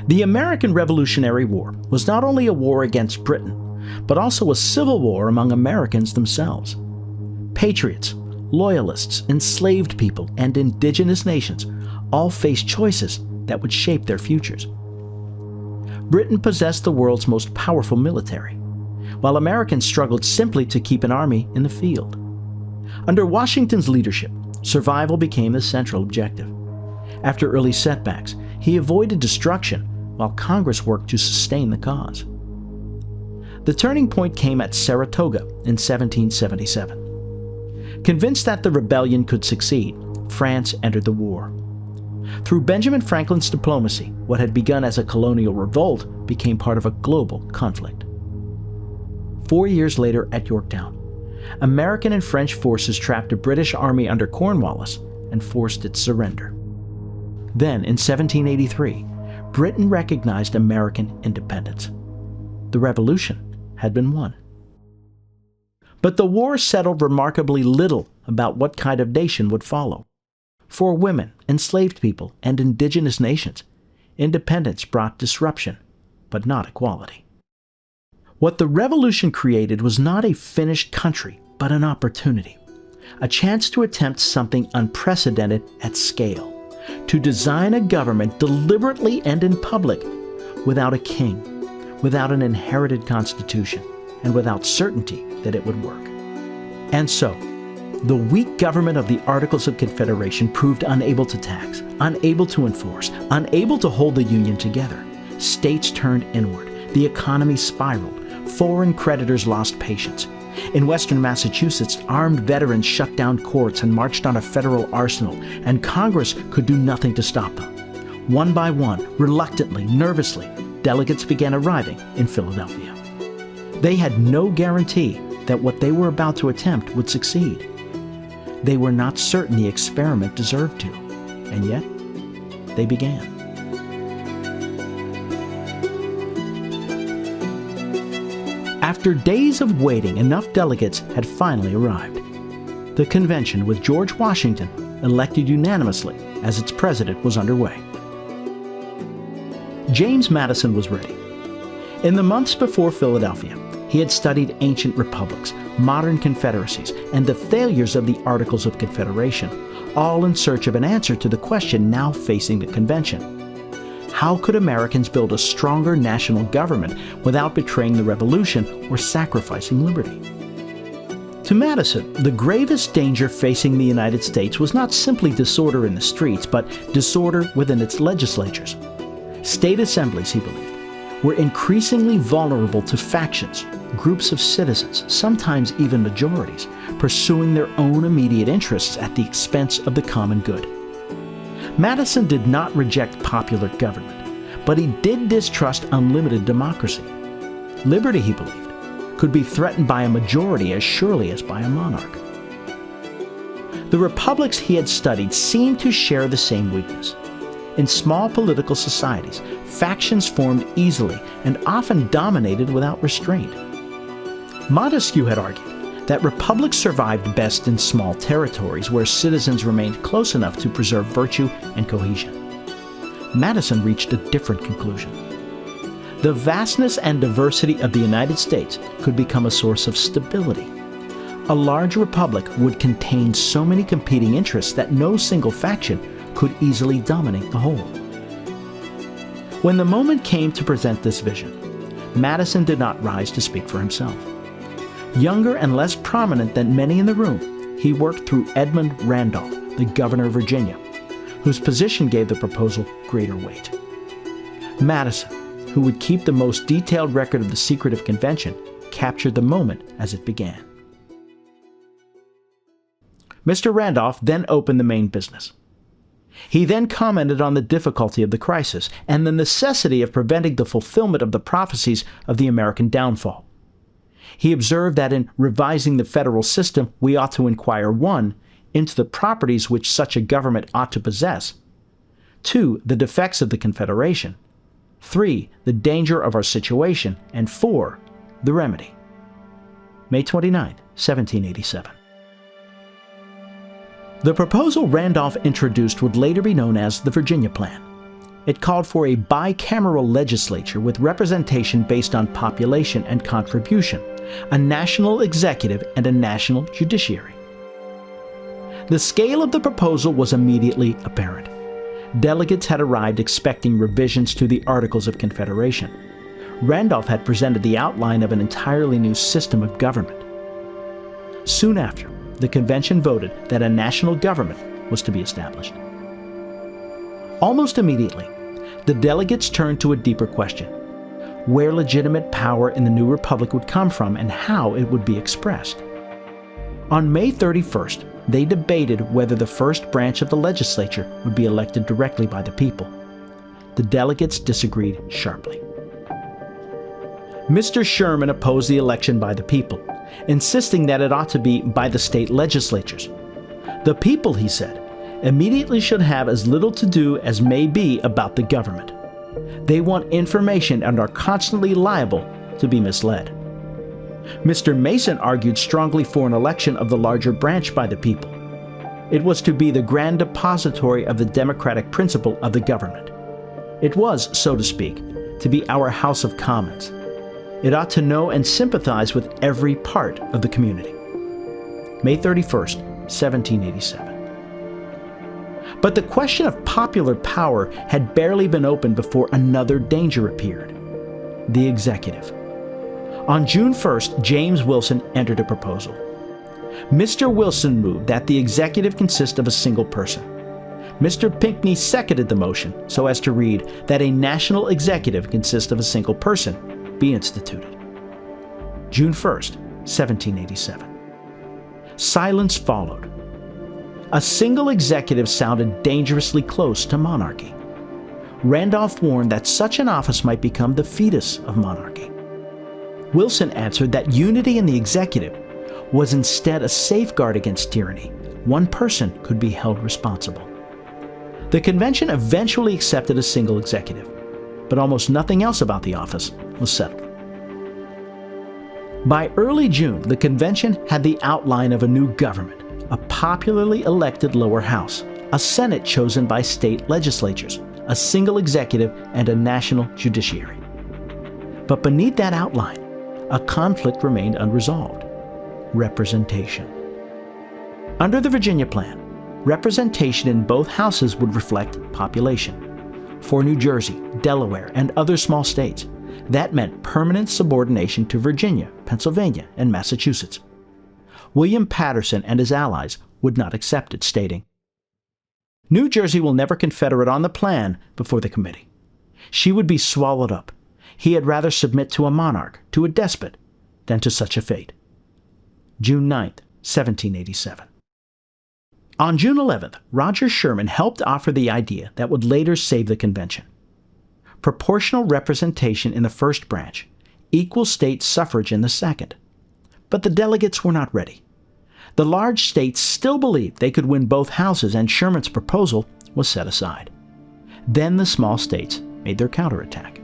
Speaker 1: The American Revolutionary War was not only a war against Britain, but also a civil war among Americans themselves. Patriots, loyalists, enslaved people, and indigenous nations all faced choices that would shape their futures. Britain possessed the world's most powerful military, while Americans struggled simply to keep an army in the field. Under Washington's leadership, survival became the central objective. After early setbacks, he avoided destruction while Congress worked to sustain the cause. The turning point came at Saratoga in 1777. Convinced that the rebellion could succeed, France entered the war. Through Benjamin Franklin's diplomacy, what had begun as a colonial revolt became part of a global conflict. 4 years later at Yorktown, American and French forces trapped a British army under Cornwallis and forced its surrender. Then, in 1783, Britain recognized American independence. The revolution had been won. But the war settled remarkably little about what kind of nation would follow. For women, enslaved people, and indigenous nations, independence brought disruption, but not equality. What the revolution created was not a finished country, but an opportunity, a chance to attempt something unprecedented at scale, to design a government deliberately and in public, without a king, without an inherited constitution, and without certainty that it would work. And so, the weak government of the Articles of Confederation proved unable to tax, unable to enforce, unable to hold the Union together. States turned inward, the economy spiraled, foreign creditors lost patience. In western Massachusetts, armed veterans shut down courts and marched on a federal arsenal, and Congress could do nothing to stop them. One by one, reluctantly, nervously, delegates began arriving in Philadelphia. They had no guarantee that what they were about to attempt would succeed. They were not certain the experiment deserved to, and yet they began. After After days of waiting, enough delegates had finally arrived. The convention, with George Washington elected unanimously as its president, was underway. James Madison was ready. In the months before Philadelphia, he had studied ancient republics, modern confederacies, and the failures of the Articles of Confederation, all in search of an answer to the question now facing the convention. How could Americans build a stronger national government without betraying the Revolution or sacrificing liberty? To Madison, the gravest danger facing the United States was not simply disorder in the streets, but disorder within its legislatures. State assemblies, he believed, were increasingly vulnerable to factions, groups of citizens, sometimes even majorities, pursuing their own immediate interests at the expense of the common good. Madison did not reject popular government, but he did distrust unlimited democracy. Liberty, he believed, could be threatened by a majority as surely as by a monarch. The republics he had studied seemed to share the same weakness. In small political societies, factions formed easily and often dominated without restraint. Montesquieu had argued that republics survived best in small territories where citizens remained close enough to preserve virtue and cohesion. Madison reached a different conclusion. The vastness and diversity of the United States could become a source of stability. A large republic would contain so many competing interests that no single faction could easily dominate the whole. When the moment came to present this vision, Madison did not rise to speak for himself. Younger and less prominent than many in the room, he worked through Edmund Randolph, the governor of Virginia, whose position gave the proposal greater weight. Madison, who would keep the most detailed record of the secretive convention, captured the moment as it began. Mr. Randolph then opened the main business. He then commented on the difficulty of the crisis and the necessity of preventing the fulfillment of the prophecies of the American downfall. He observed that in revising the federal system, we ought to inquire 1. Into the properties which such a government ought to possess, 2. The defects of the Confederation, 3. The danger of our situation, and 4. The remedy. May 29, 1787. The proposal Randolph introduced would later be known as the Virginia Plan. It called for a bicameral legislature with representation based on population and contribution, a national executive, and a national judiciary. The scale of the proposal was immediately apparent. Delegates had arrived expecting revisions to the Articles of Confederation. Randolph had presented the outline of an entirely new system of government. Soon after, the convention voted that a national government was to be established. Almost immediately, the delegates turned to a deeper question: where legitimate power in the new republic would come from and how it would be expressed. On May 31st, they debated whether the first branch of the legislature would be elected directly by the people. The delegates disagreed sharply. Mr. Sherman opposed the election by the people, insisting that it ought to be by the state legislatures. The people, he said, immediately should have as little to do as may be about the government. They want information and are constantly liable to be misled. Mr. Mason argued strongly for an election of the larger branch by the people. It was to be the grand depository of the democratic principle of the government. It was, so to speak, to be our House of Commons. It ought to know and sympathize with every part of the community. May 31st, 1787. But the question of popular power had barely been opened before another danger appeared: the executive. On June 1st, James Wilson entered a proposal. Mr. Wilson moved that the executive consist of a single person. Mr. Pinckney seconded the motion so as to read that a national executive consist of a single person be instituted. June 1st, 1787. Silence followed. A single executive sounded dangerously close to monarchy. Randolph warned that such an office might become the fetus of monarchy. Wilson answered that unity in the executive was instead a safeguard against tyranny. One person could be held responsible. The convention eventually accepted a single executive, but almost nothing else about the office was settled. By early June, the convention had the outline of a new government, a popularly elected lower house, a Senate chosen by state legislatures, a single executive, and a national judiciary. But beneath that outline, a conflict remained unresolved: representation. Under the Virginia Plan, representation in both houses would reflect population. For New Jersey, Delaware, and other small states, that meant permanent subordination to Virginia, Pennsylvania, and Massachusetts. William Paterson and his allies would not accept it, stating, "New Jersey will never confederate on the plan before the committee. She would be swallowed up. He had rather submit to a monarch, to a despot, than to such a fate." June 9, 1787. On June 11th, Roger Sherman helped offer the idea that would later save the convention: proportional representation in the first branch, equal state suffrage in the second. But the delegates were not ready. The large states still believed they could win both houses, and Sherman's proposal was set aside. Then the small states made their counterattack.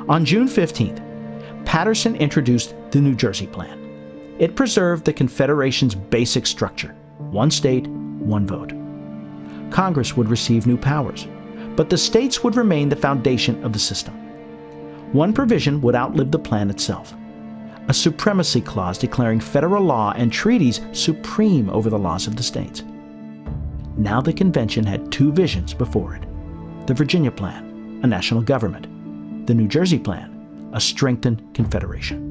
Speaker 1: On June 15th, Paterson introduced the New Jersey Plan. It preserved the Confederation's basic structure: one state, one vote. Congress would receive new powers, but the states would remain the foundation of the system. One provision would outlive the plan itself: a supremacy clause declaring federal law and treaties supreme over the laws of the states. Now the convention had two visions before it: the Virginia Plan, a national government; the New Jersey Plan, a strengthened confederation.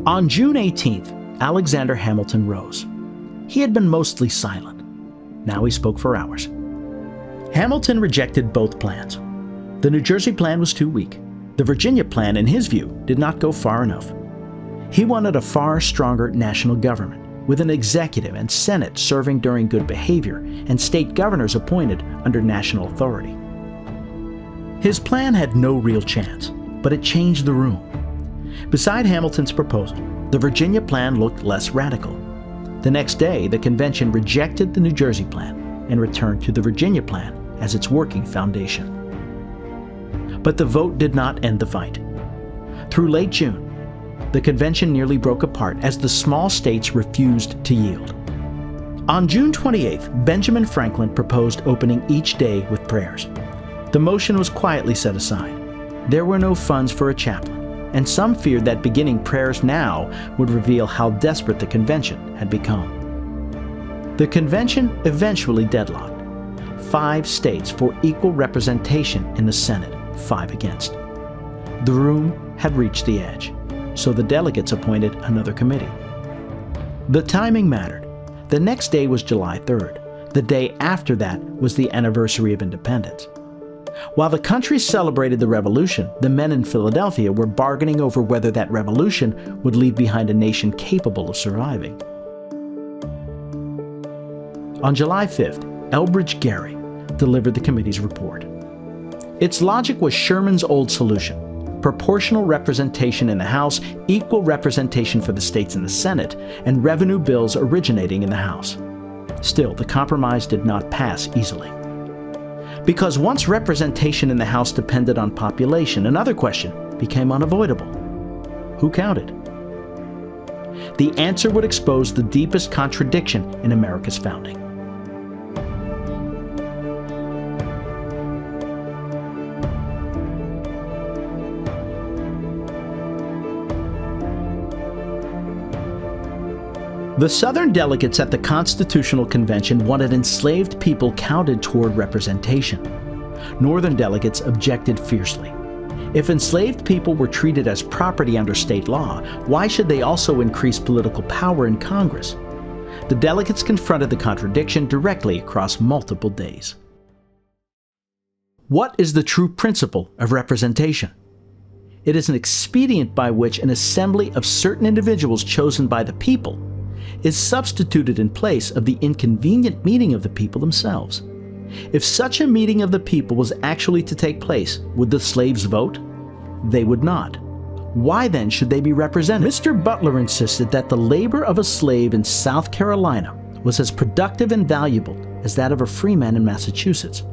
Speaker 1: On June 18th, Alexander Hamilton rose. He had been mostly silent. Now he spoke for hours. Hamilton rejected both plans. The New Jersey Plan was too weak. The Virginia Plan, in his view, did not go far enough. He wanted a far stronger national government, with an executive and Senate serving during good behavior and state governors appointed under national authority. His plan had no real chance, but it changed the room. Beside Hamilton's proposal, the Virginia Plan looked less radical. The next day, the convention rejected the New Jersey Plan and returned to the Virginia Plan as its working foundation. But the vote did not end the fight. Through late June, the convention nearly broke apart as the small states refused to yield. On June 28th, Benjamin Franklin proposed opening each day with prayers. The motion was quietly set aside. There were no funds for a chaplain, and some feared that beginning prayers now would reveal how desperate the convention had become. The convention eventually deadlocked: 5 states for equal representation in the Senate, 5 against. The room had reached the edge, so the delegates appointed another committee. The timing mattered. The next day was July 3rd. The day after that was the anniversary of independence. While the country celebrated the revolution, the men in Philadelphia were bargaining over whether that revolution would leave behind a nation capable of surviving. On July 5th, Elbridge Gerry delivered the committee's report. Its logic was Sherman's old solution: proportional representation in the House, equal representation for the states in the Senate, and revenue bills originating in the House. Still, the compromise did not pass easily. Because once representation in the House depended on population, another question became unavoidable: who counted? The answer would expose the deepest contradiction in America's founding. The Southern delegates at the Constitutional Convention wanted enslaved people counted toward representation. Northern delegates objected fiercely. If enslaved people were treated as property under state law, why should they also increase political power in Congress? The delegates confronted the contradiction directly across multiple days. What is the true principle of representation? It is an expedient by which an assembly of certain individuals chosen by the people is substituted in place of the inconvenient meeting of the people themselves. If such a meeting of the people was actually to take place, would the slaves vote? They would not. Why then should they be represented? Mr. Butler insisted that the labor of a slave in South Carolina was as productive and valuable as that of a freeman in Massachusetts.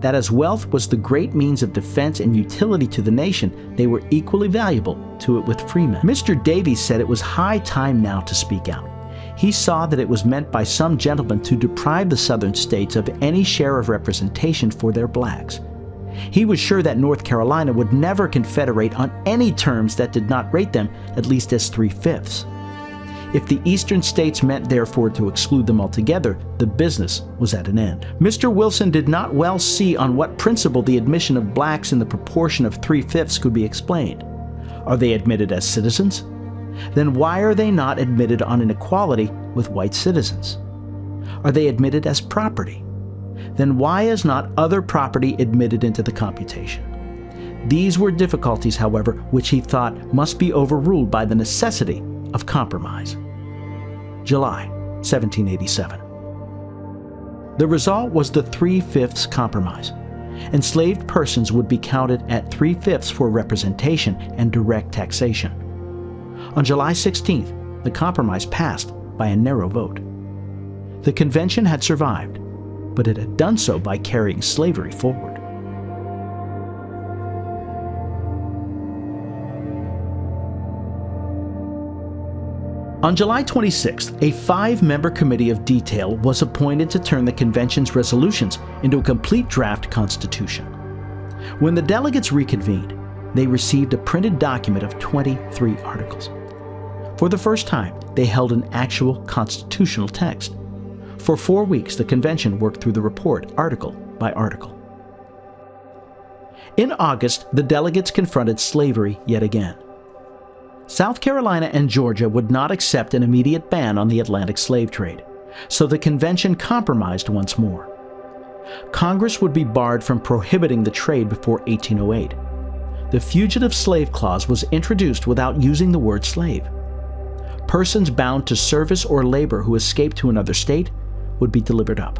Speaker 1: that as wealth was the great means of defense and utility to the nation, they were equally valuable to it with freemen. Mr. Davies said it was high time now to speak out. He saw that it was meant by some gentlemen to deprive the Southern states of any share of representation for their blacks. He was sure that North Carolina would never confederate on any terms that did not rate them at least as 3/5. If the eastern states meant therefore to exclude them altogether, the business was at an end. Mr. Wilson did not well see on what principle the admission of blacks in the proportion of 3/5 could be explained. Are they admitted as citizens? Then why are they not admitted on an equality with white citizens? Are they admitted as property? Then why is not other property admitted into the computation? These were difficulties, however, which he thought must be overruled by the necessity of compromise. July 1787. The result was the 3/5 compromise. Enslaved persons would be counted at 3/5 for representation and direct taxation. On July 16th, the compromise passed by a narrow vote. The convention had survived, but it had done so by carrying slavery forward. On July 26th, a 5-member committee of detail was appointed to turn the convention's resolutions into a complete draft constitution. When the delegates reconvened, they received a printed document of 23 articles. For the first time, they held an actual constitutional text. For 4 weeks, the convention worked through the report article by article. In August, the delegates confronted slavery yet again. South Carolina and Georgia would not accept an immediate ban on the Atlantic slave trade, so the convention compromised once more. Congress would be barred from prohibiting the trade before 1808. The Fugitive Slave Clause was introduced without using the word slave. Persons bound to service or labor who escaped to another state would be delivered up.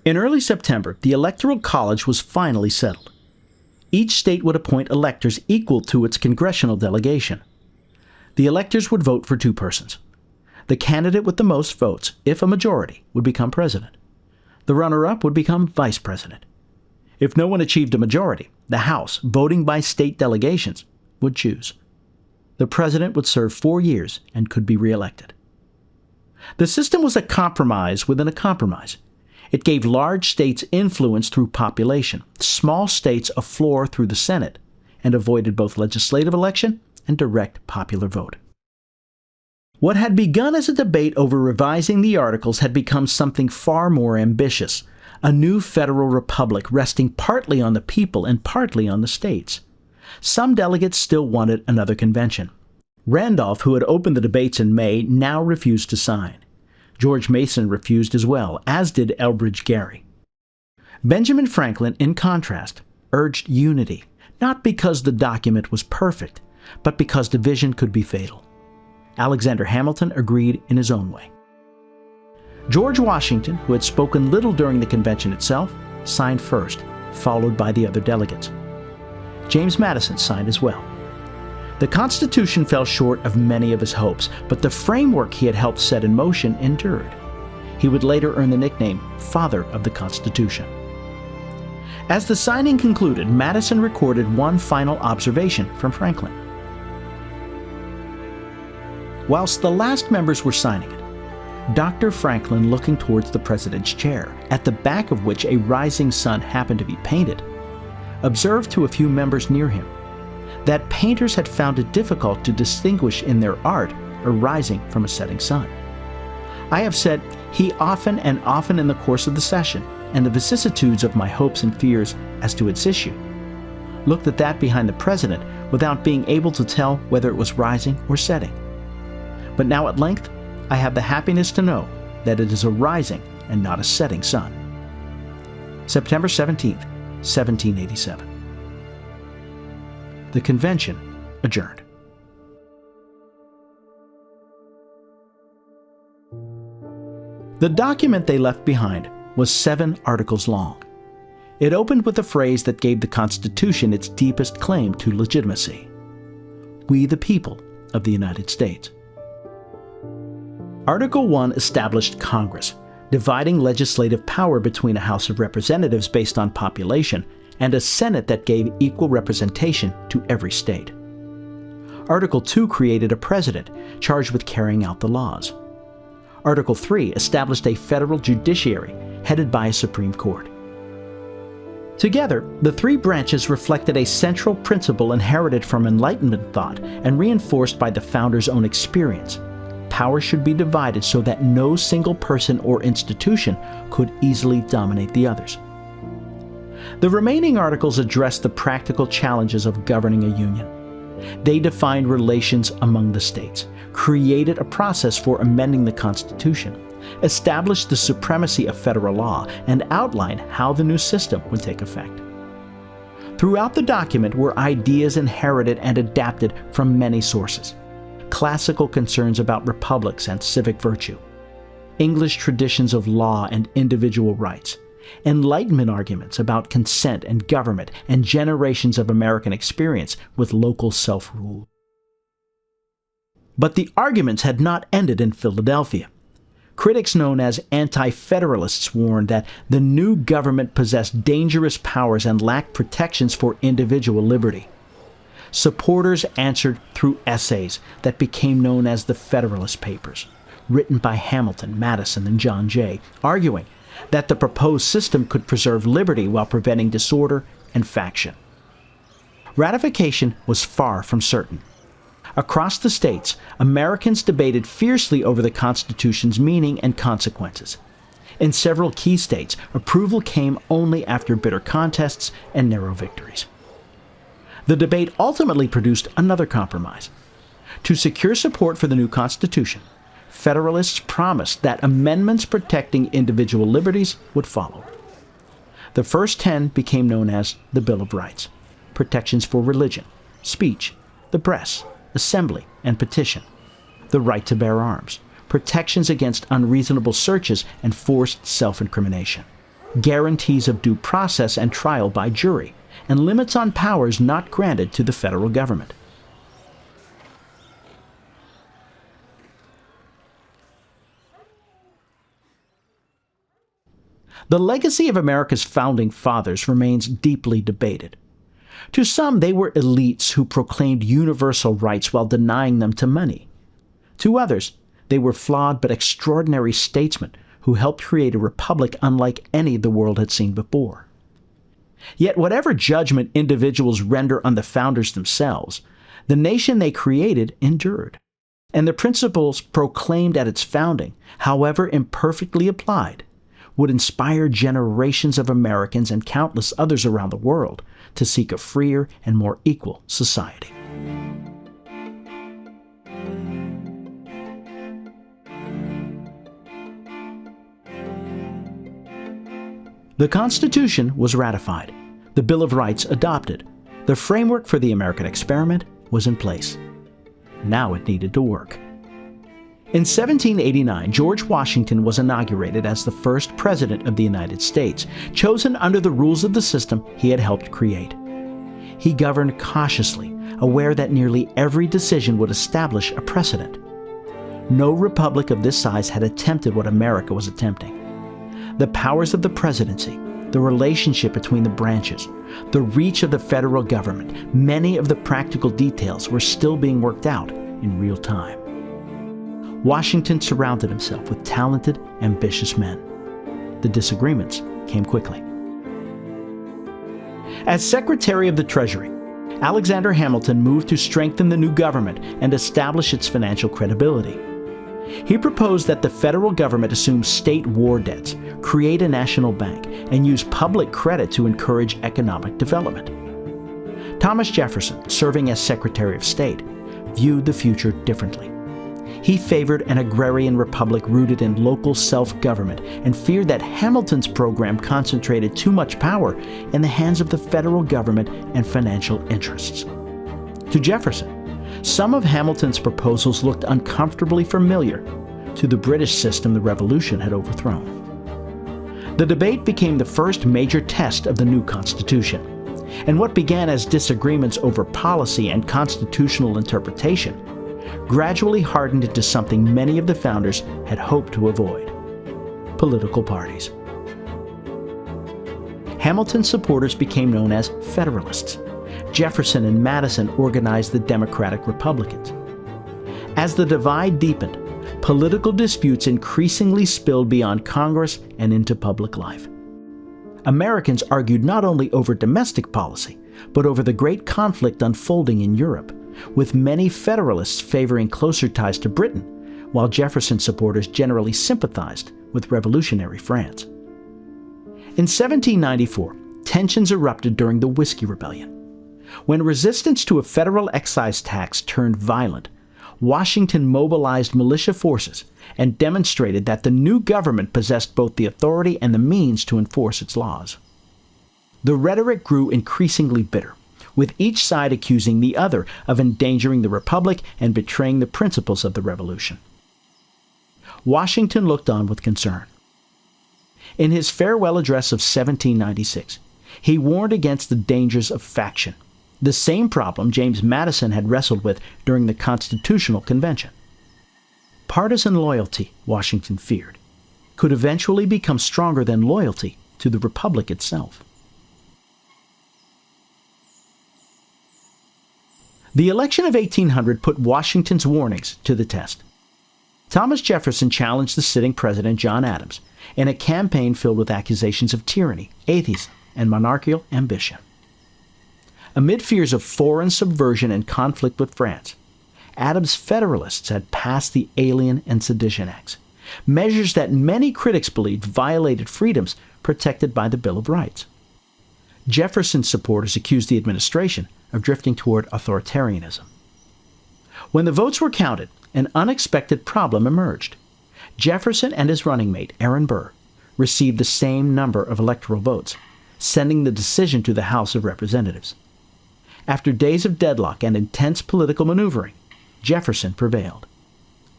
Speaker 1: In early September, the Electoral College was finally settled. Each state would appoint electors equal to its congressional delegation. The electors would vote for 2 persons. The candidate with the most votes, if a majority, would become president. The runner-up would become vice president. If no one achieved a majority, the House, voting by state delegations, would choose. The president would serve 4 years and could be reelected. The system was a compromise within a compromise. It gave large states influence through population, small states a floor through the Senate, and avoided both legislative election and direct popular vote. What had begun as a debate over revising the Articles had become something far more ambitious, a new federal republic resting partly on the people and partly on the states. Some delegates still wanted another convention. Randolph, who had opened the debates in May, now refused to sign. George Mason refused as well, as did Elbridge Gerry. Benjamin Franklin, in contrast, urged unity, not because the document was perfect, but because division could be fatal. Alexander Hamilton agreed in his own way. George Washington, who had spoken little during the convention itself, signed first, followed by the other delegates. James Madison signed as well. The Constitution fell short of many of his hopes, but the framework he had helped set in motion endured. He would later earn the nickname Father of the Constitution. As the signing concluded, Madison recorded one final observation from Franklin. Whilst the last members were signing it, Dr. Franklin, looking towards the president's chair, at the back of which a rising sun happened to be painted, observed to a few members near him that painters had found it difficult to distinguish in their art a rising from a setting sun. I have said he often in the course of the session, and the vicissitudes of my hopes and fears as to its issue, looked at that behind the president without being able to tell whether it was rising or setting. But now at length, I have the happiness to know that it is a rising and not a setting sun. September 17th, 1787. The convention adjourned. The document they left behind was 7 articles long. It opened with a phrase that gave the Constitution its deepest claim to legitimacy: "We the people of the United States." Article 1 established Congress, dividing legislative power between a House of Representatives based on population and a Senate that gave equal representation to every state. Article 2 created a president charged with carrying out the laws. Article 3 established a federal judiciary headed by a Supreme Court. Together, the 3 branches reflected a central principle inherited from Enlightenment thought and reinforced by the founders' own experience. Power should be divided so that no single person or institution could easily dominate the others. The remaining articles addressed the practical challenges of governing a union. They defined relations among the states, created a process for amending the Constitution, established the supremacy of federal law, and outlined how the new system would take effect. Throughout the document were ideas inherited and adapted from many sources: classical concerns about republics and civic virtue, English traditions of law and individual rights, Enlightenment arguments about consent and government, and generations of American experience with local self-rule. But the arguments had not ended in Philadelphia. Critics known as anti-federalists warned that the new government possessed dangerous powers and lacked protections for individual liberty. Supporters answered through essays that became known as the Federalist Papers, written by Hamilton, Madison, and John Jay, arguing that the proposed system could preserve liberty while preventing disorder and faction. Ratification was far from certain. Across the states, Americans debated fiercely over the Constitution's meaning and consequences. In several key states, approval came only after bitter contests and narrow victories. The debate ultimately produced another compromise. To secure support for the new Constitution, Federalists promised that amendments protecting individual liberties would follow. The first 10 became known as the Bill of Rights: protections for religion, speech, the press, assembly, and petition; the right to bear arms; protections against unreasonable searches and forced self-incrimination; guarantees of due process and trial by jury; and limits on powers not granted to the federal government. The legacy of America's founding fathers remains deeply debated. To some, they were elites who proclaimed universal rights while denying them to many. To others, they were flawed but extraordinary statesmen who helped create a republic unlike any the world had seen before. Yet whatever judgment individuals render on the founders themselves, the nation they created endured. And the principles proclaimed at its founding, however imperfectly applied, would inspire generations of Americans and countless others around the world to seek a freer and more equal society. The Constitution was ratified, the Bill of Rights adopted, the framework for the American experiment was in place. Now it needed to work. In 1789, George Washington was inaugurated as the first president of the United States, chosen under the rules of the system he had helped create. He governed cautiously, aware that nearly every decision would establish a precedent. No republic of this size had attempted what America was attempting. The powers of the presidency, the relationship between the branches, the reach of the federal government, many of the practical details were still being worked out in real time. Washington surrounded himself with talented, ambitious men. The disagreements came quickly. As Secretary of the Treasury, Alexander Hamilton moved to strengthen the new government and establish its financial credibility. He proposed that the federal government assume state war debts, create a national bank, and use public credit to encourage economic development. Thomas Jefferson, serving as Secretary of State, viewed the future differently. He favored an agrarian republic rooted in local self-government and feared that Hamilton's program concentrated too much power in the hands of the federal government and financial interests. To Jefferson, some of Hamilton's proposals looked uncomfortably familiar, to the British system the revolution had overthrown. The debate became the first major test of the new constitution, and what began as disagreements over policy and constitutional interpretation gradually hardened into something many of the founders had hoped to avoid: political parties. Hamilton's supporters became known as Federalists. Jefferson and Madison organized the Democratic Republicans. As the divide deepened, political disputes increasingly spilled beyond Congress and into public life. Americans argued not only over domestic policy, but over the great conflict unfolding in Europe, with many Federalists favoring closer ties to Britain, while Jefferson supporters generally sympathized with revolutionary France. In 1794, tensions erupted during the Whiskey Rebellion. When resistance to a federal excise tax turned violent, Washington mobilized militia forces and demonstrated that the new government possessed both the authority and the means to enforce its laws. The rhetoric grew increasingly bitter, with each side accusing the other of endangering the Republic and betraying the principles of the Revolution. Washington looked on with concern. In his farewell address of 1796, he warned against the dangers of faction, the same problem James Madison had wrestled with during the Constitutional Convention. Partisan loyalty, Washington feared, could eventually become stronger than loyalty to the Republic itself. The election of 1800 put Washington's warnings to the test. Thomas Jefferson challenged the sitting president, John Adams, in a campaign filled with accusations of tyranny, atheism, and monarchical ambition. Amid fears of foreign subversion and conflict with France, Adams' Federalists had passed the Alien and Sedition Acts, measures that many critics believed violated freedoms protected by the Bill of Rights. Jefferson's supporters accused the administration of drifting toward authoritarianism. When the votes were counted, an unexpected problem emerged. Jefferson and his running mate, Aaron Burr, received the same number of electoral votes, sending the decision to the House of Representatives. After days of deadlock and intense political maneuvering, Jefferson prevailed.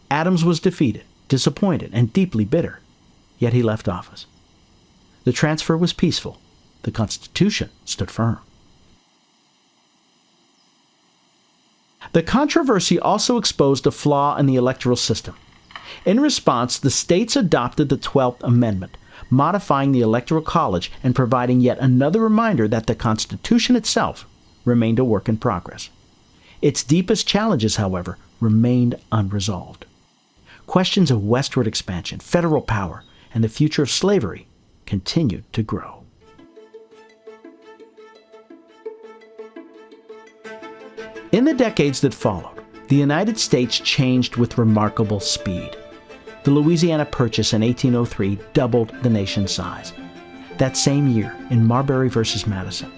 Speaker 1: Adams was defeated, disappointed, and deeply bitter, yet he left office. The transfer was peaceful. The Constitution stood firm. The controversy also exposed a flaw in the electoral system. In response, the states adopted the 12th Amendment, modifying the Electoral College and providing yet another reminder that the Constitution itself remained a work in progress. Its deepest challenges, however, remained unresolved. Questions of westward expansion, federal power, and the future of slavery continued to grow. In the decades that followed, the United States changed with remarkable speed. The Louisiana Purchase in 1803 doubled the nation's size. That same year, in Marbury v. Madison,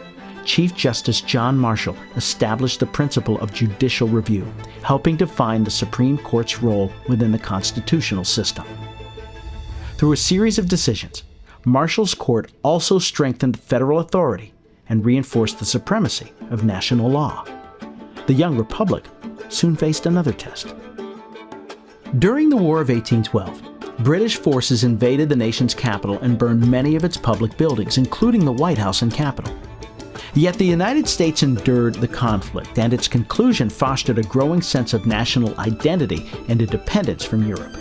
Speaker 1: Chief Justice John Marshall established the principle of judicial review, helping define the Supreme Court's role within the constitutional system. Through a series of decisions, Marshall's court also strengthened federal authority and reinforced the supremacy of national law. The young republic soon faced another test. During the War of 1812, British forces invaded the nation's capital and burned many of its public buildings, including the White House and Capitol. Yet the United States endured the conflict, and its conclusion fostered a growing sense of national identity and independence from Europe.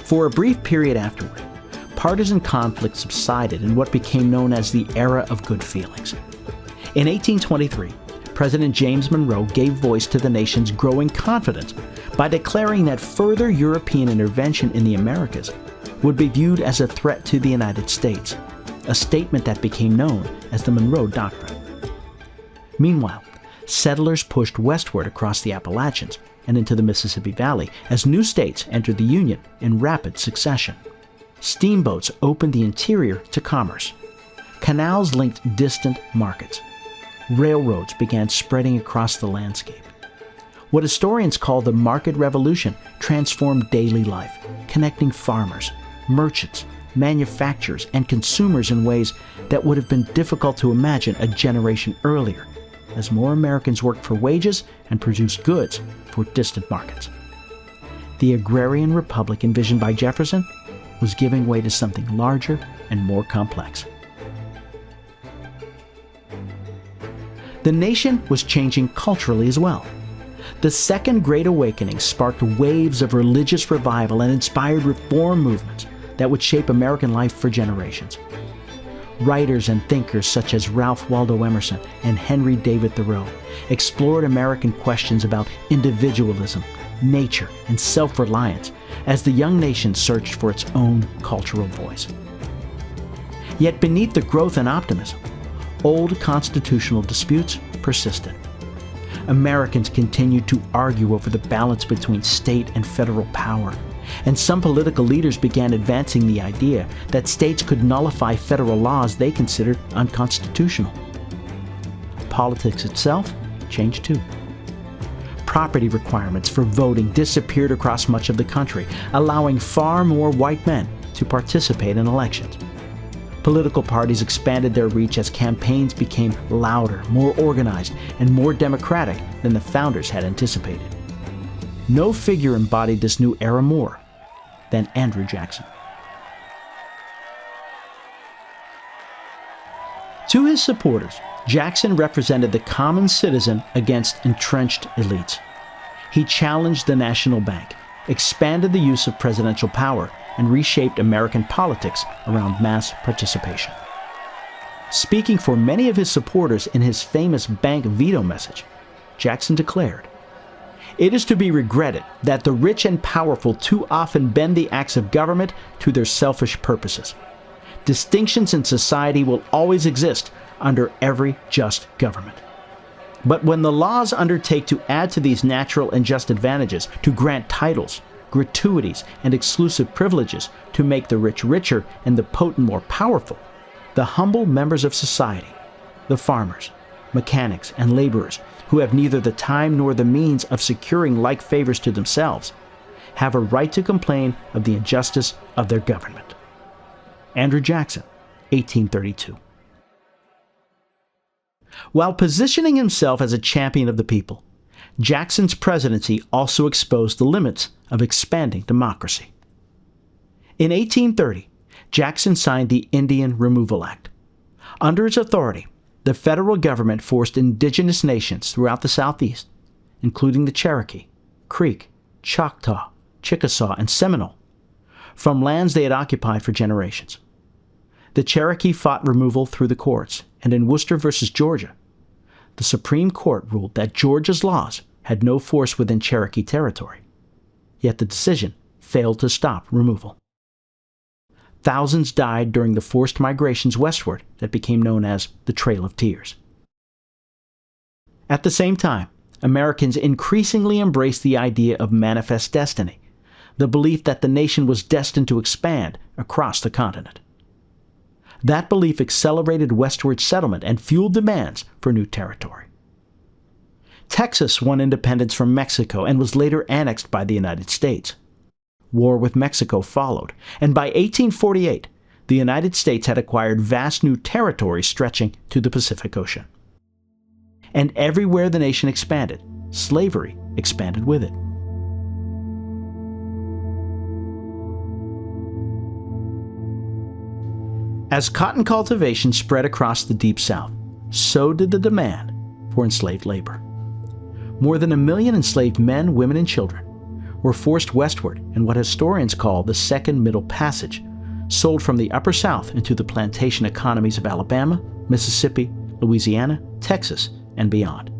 Speaker 1: For a brief period afterward, partisan conflict subsided in what became known as the Era of Good Feelings. In 1823, President James Monroe gave voice to the nation's growing confidence by declaring that further European intervention in the Americas would be viewed as a threat to the United States, a statement that became known as the Monroe Doctrine. Meanwhile, settlers pushed westward across the Appalachians and into the Mississippi Valley as new states entered the Union in rapid succession. Steamboats opened the interior to commerce. Canals linked distant markets. Railroads began spreading across the landscape. What historians call the Market Revolution transformed daily life, connecting farmers, merchants, manufacturers, and consumers in ways that would have been difficult to imagine a generation earlier, as more Americans worked for wages and produced goods for distant markets. the agrarian republic envisioned by Jefferson was giving way to something larger and more complex. The nation was changing culturally as well. The Second Great Awakening sparked waves of religious revival and inspired reform movements that would shape American life for generations. Writers and thinkers such as Ralph Waldo Emerson and Henry David Thoreau explored American questions about individualism, nature, and self-reliance as the young nation searched for its own cultural voice. Yet beneath the growth and optimism, old constitutional disputes persisted. Americans continued to argue over the balance between state and federal power, and some political leaders began advancing the idea that states could nullify federal laws they considered unconstitutional. Politics itself changed too. Property requirements for voting disappeared across much of the country, allowing far more white men to participate in elections. Political parties expanded their reach as campaigns became louder, more organized, and more democratic than the founders had anticipated. No figure embodied this new era more than Andrew Jackson. To his supporters, Jackson represented the common citizen against entrenched elites. He challenged the national bank, expanded the use of presidential power, and reshaped American politics around mass participation. Speaking for many of his supporters in his famous bank veto message, Jackson declared, "It is to be regretted that the rich and powerful too often bend the acts of government to their selfish purposes. Distinctions in society will always exist under every just government. But when the laws undertake to add to these natural and just advantages, to grant titles, gratuities, and exclusive privileges to make the rich richer and the potent more powerful, the humble members of society, the farmers, mechanics, and laborers, who have neither the time nor the means of securing like favors to themselves, have a right to complain of the injustice of their government." Andrew Jackson, 1832. While positioning himself as a champion of the people, Jackson's presidency also exposed the limits of expanding democracy. In 1830, Jackson signed the Indian Removal Act. Under its authority, the federal government forced indigenous nations throughout the Southeast, including the Cherokee, Creek, Choctaw, Chickasaw, and Seminole, from lands they had occupied for generations. The Cherokee fought removal through the courts, and in Worcester versus Georgia, the Supreme Court ruled that Georgia's laws had no force within Cherokee territory. Yet the decision failed to stop removal. Thousands died during the forced migrations westward that became known as the Trail of Tears. At the same time, Americans increasingly embraced the idea of manifest destiny, the belief that the nation was destined to expand across the continent. That belief accelerated westward settlement and fueled demands for new territory. Texas won independence from Mexico and was later annexed by the United States. War with Mexico followed, and by 1848, the United States had acquired vast new territory stretching to the Pacific Ocean. And everywhere the nation expanded, slavery expanded with it. As cotton cultivation spread across the Deep South, so did the demand for enslaved labor. More than 1 million enslaved men, women, and children were forced westward in what historians call the Second Middle Passage, sold from the Upper South into the plantation economies of Alabama, Mississippi, Louisiana, Texas, and beyond.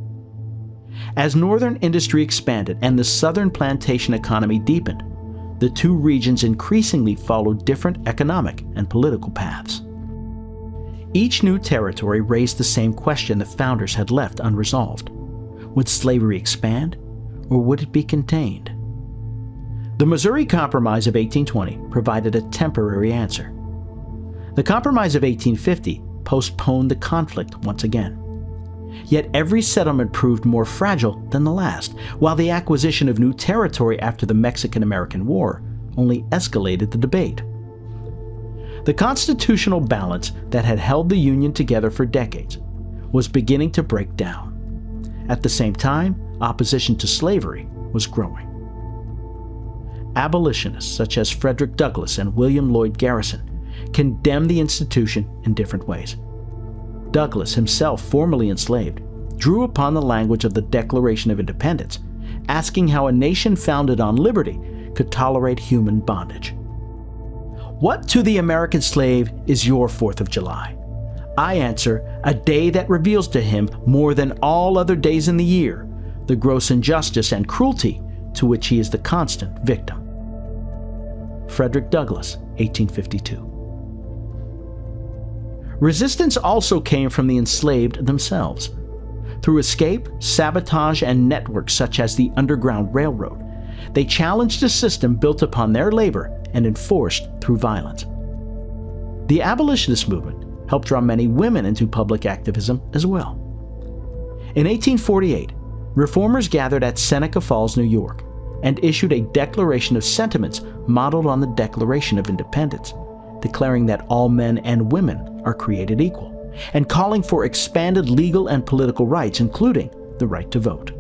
Speaker 1: As northern industry expanded and the southern plantation economy deepened, the two regions increasingly followed different economic and political paths. Each new territory raised the same question the founders had left unresolved. Would slavery expand, or would it be contained? The Missouri Compromise of 1820 provided a temporary answer. The Compromise of 1850 postponed the conflict once again. Yet every settlement proved more fragile than the last, while the acquisition of new territory after the Mexican-American War only escalated the debate. The constitutional balance that had held the Union together for decades was beginning to break down. At the same time, opposition to slavery was growing. abolitionists such as Frederick Douglass and William Lloyd Garrison condemned the institution in different ways. Douglass, himself formerly enslaved, drew upon the language of the Declaration of Independence, asking how a nation founded on liberty could tolerate human bondage. What to the American slave is your 4th of July? I answer, a day that reveals to him more than all other days in the year the gross injustice and cruelty to which he is the constant victim. Frederick Douglass, 1852. Resistance also came from the enslaved themselves. Through escape, sabotage, and networks such as the Underground Railroad, they challenged a system built upon their labor and enforced through violence. The abolitionist movement helped draw many women into public activism as well. In 1848, reformers gathered at Seneca Falls, New York, and issued a declaration of sentiments modeled on the Declaration of Independence, declaring that all men and women are created equal, and calling for expanded legal and political rights, including the right to vote.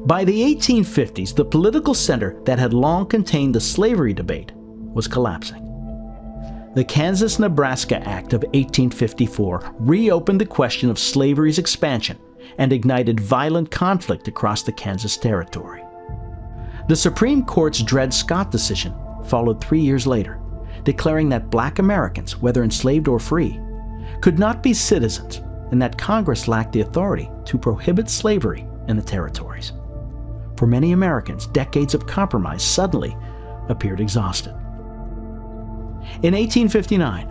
Speaker 1: By the 1850s, the political center that had long contained the slavery debate was collapsing. The Kansas-Nebraska Act of 1854 reopened the question of slavery's expansion and ignited violent conflict across the Kansas Territory. The Supreme Court's Dred Scott decision followed 3 years later, declaring that Black Americans, whether enslaved or free, could not be citizens and that Congress lacked the authority to prohibit slavery in the territories. For many Americans, decades of compromise suddenly appeared exhausted. In 1859,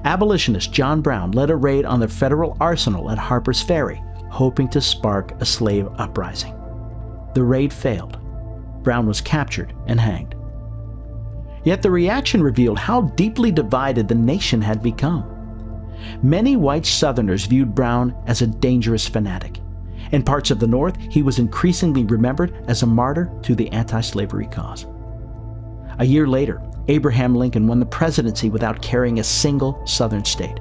Speaker 1: abolitionist John Brown led a raid on the federal arsenal at Harper's Ferry, hoping to spark a slave uprising. The raid failed. Brown was captured and hanged. Yet the reaction revealed how deeply divided the nation had become. Many white Southerners viewed Brown as a dangerous fanatic. In parts of the North, he was increasingly remembered as a martyr to the anti-slavery cause. A year later, Abraham Lincoln won the presidency without carrying a single Southern state.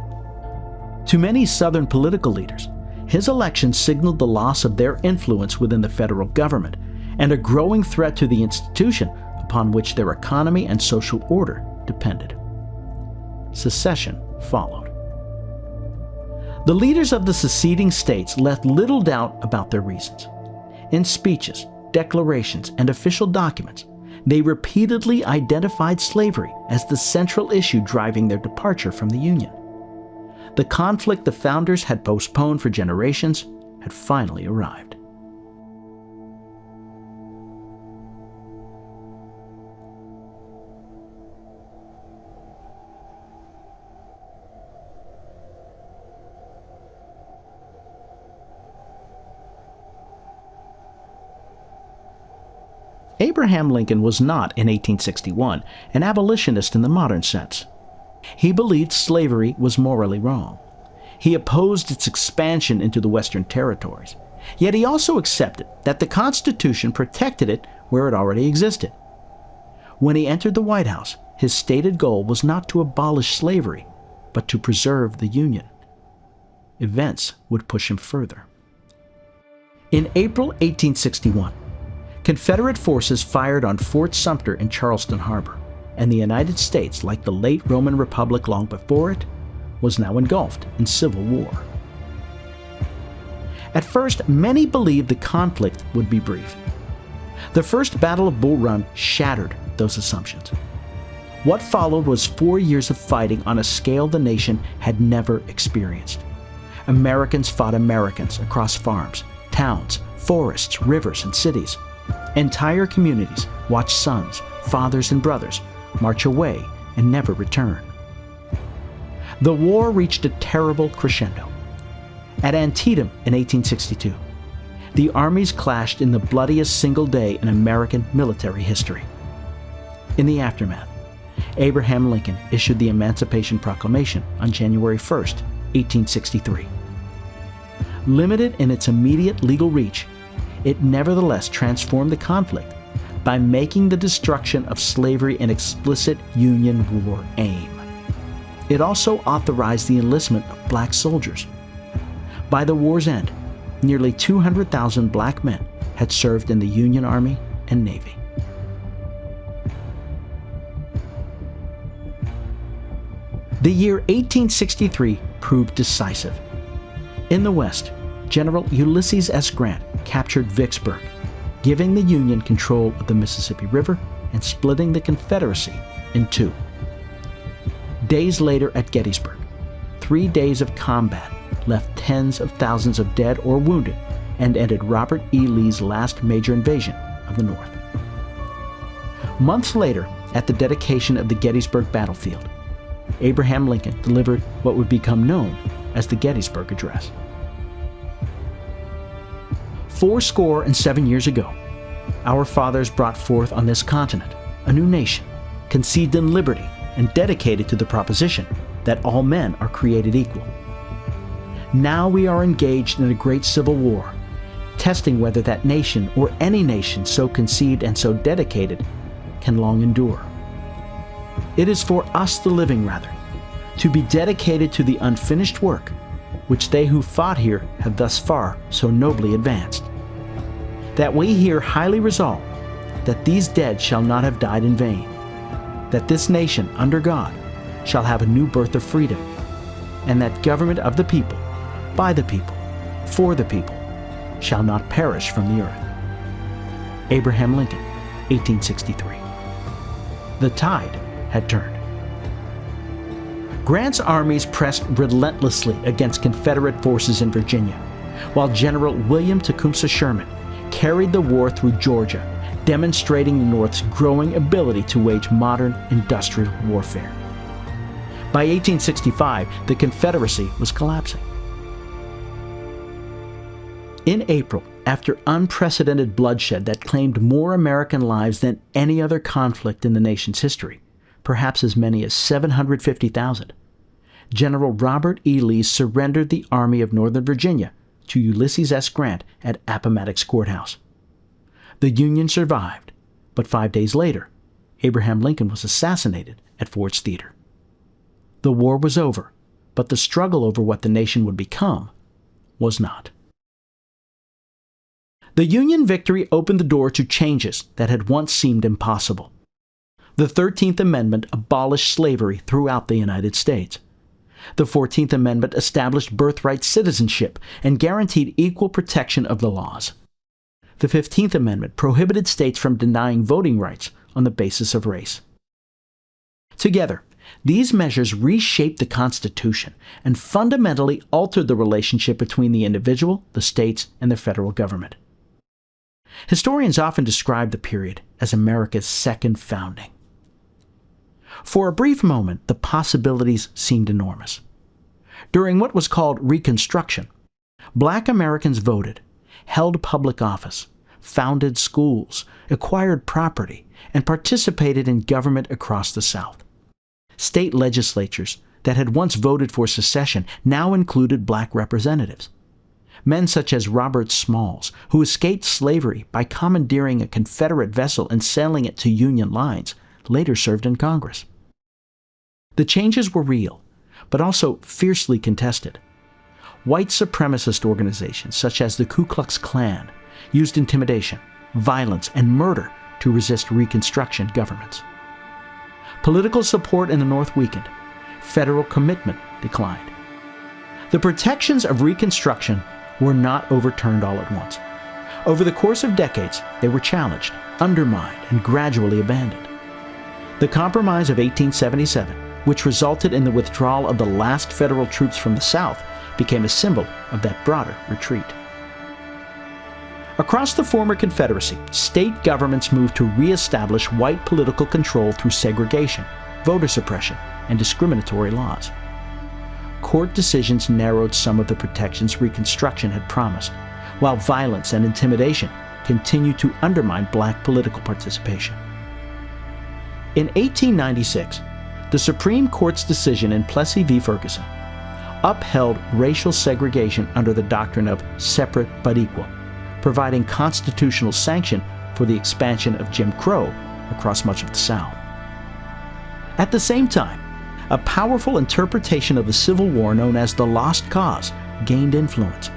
Speaker 1: To many Southern political leaders, his election signaled the loss of their influence within the federal government and a growing threat to the institution upon which their economy and social order depended. Secession followed. The leaders of the seceding states left little doubt about their reasons. In speeches, declarations, and official documents, they repeatedly identified slavery as the central issue driving their departure from the Union. The conflict the founders had postponed for generations had finally arrived. Abraham Lincoln was not, in 1861, an abolitionist in the modern sense. He believed slavery was morally wrong. He opposed its expansion into the Western territories. Yet he also accepted that the Constitution protected it where it already existed. When he entered the White House, his stated goal was not to abolish slavery, but to preserve the Union. Events would push him further. In April 1861, Confederate forces fired on Fort Sumter in Charleston Harbor, and the United States, like the late Roman Republic long before it, was now engulfed in civil war. At first, many believed the conflict would be brief. The First Battle of Bull Run shattered those assumptions. What followed was 4 years of fighting on a scale the nation had never experienced. Americans fought Americans across farms, towns, forests, rivers, and cities. Entire communities watched sons, fathers, and brothers march away and never return. The war reached a terrible crescendo. At Antietam in 1862, the armies clashed in the bloodiest single day in American military history. In the aftermath, Abraham Lincoln issued the Emancipation Proclamation on January 1, 1863. Limited in its immediate legal reach, it nevertheless transformed the conflict by making the destruction of slavery an explicit Union war aim. It also authorized the enlistment of black soldiers. By the war's end, nearly 200,000 black men had served in the Union Army and Navy. The year 1863 proved decisive. In the West, General Ulysses S. Grant captured Vicksburg, giving the Union control of the Mississippi River and splitting the Confederacy in two. Days later at Gettysburg, 3 days of combat left tens of thousands of dead or wounded and ended Robert E. Lee's last major invasion of the North. Months later, at the dedication of the Gettysburg battlefield, Abraham Lincoln delivered what would become known as the Gettysburg Address. 77 years ago, our fathers brought forth on this continent a new nation, conceived in liberty and dedicated to the proposition that all men are created equal. Now we are engaged in a great civil war, testing whether that nation or any nation so conceived and so dedicated can long endure. It is for us, the living rather, to be dedicated to the unfinished work which they who fought here have thus far so nobly advanced. That we here highly resolve that these dead shall not have died in vain, that this nation under God shall have a new birth of freedom, and that government of the people, by the people, for the people, shall not perish from the earth. Abraham Lincoln, 1863. The tide had turned. Grant's armies pressed relentlessly against Confederate forces in Virginia, while General William Tecumseh Sherman carried the war through Georgia, demonstrating the North's growing ability to wage modern industrial warfare. By 1865, the Confederacy was collapsing. In April, after unprecedented bloodshed that claimed more American lives than any other conflict in the nation's history, perhaps as many as 750,000, General Robert E. Lee surrendered the Army of Northern Virginia to Ulysses S. Grant at Appomattox Courthouse. The Union survived, but 5 days later, Abraham Lincoln was assassinated at Ford's Theater. The war was over, but the struggle over what the nation would become was not. The Union victory opened the door to changes that had once seemed impossible. The 13th Amendment abolished slavery throughout the United States. The 14th Amendment established birthright citizenship and guaranteed equal protection of the laws. The 15th Amendment prohibited states from denying voting rights on the basis of race. Together, these measures reshaped the Constitution and fundamentally altered the relationship between the individual, the states, and the federal government. Historians often describe the period as America's second founding. For a brief moment, the possibilities seemed enormous. During what was called Reconstruction, Black Americans voted, held public office, founded schools, acquired property, and participated in government across the South. State legislatures that had once voted for secession now included black representatives. Men such as Robert Smalls, who escaped slavery by commandeering a Confederate vessel and sailing it to Union lines, later served in Congress. The changes were real, but also fiercely contested. White supremacist organizations such as the Ku Klux Klan used intimidation, violence, and murder to resist Reconstruction governments. Political support in the North weakened. Federal commitment declined. The protections of Reconstruction were not overturned all at once. Over the course of decades, they were challenged, undermined, and gradually abandoned. The Compromise of 1877, which resulted in the withdrawal of the last federal troops from the South, became a symbol of that broader retreat. Across the former Confederacy, state governments moved to reestablish white political control through segregation, voter suppression, and discriminatory laws. Court decisions narrowed some of the protections Reconstruction had promised, while violence and intimidation continued to undermine black political participation. In 1896, the Supreme Court's decision in Plessy v. Ferguson upheld racial segregation under the doctrine of separate but equal, providing constitutional sanction for the expansion of Jim Crow across much of the South. At the same time, a powerful interpretation of the Civil War known as the Lost Cause gained influence.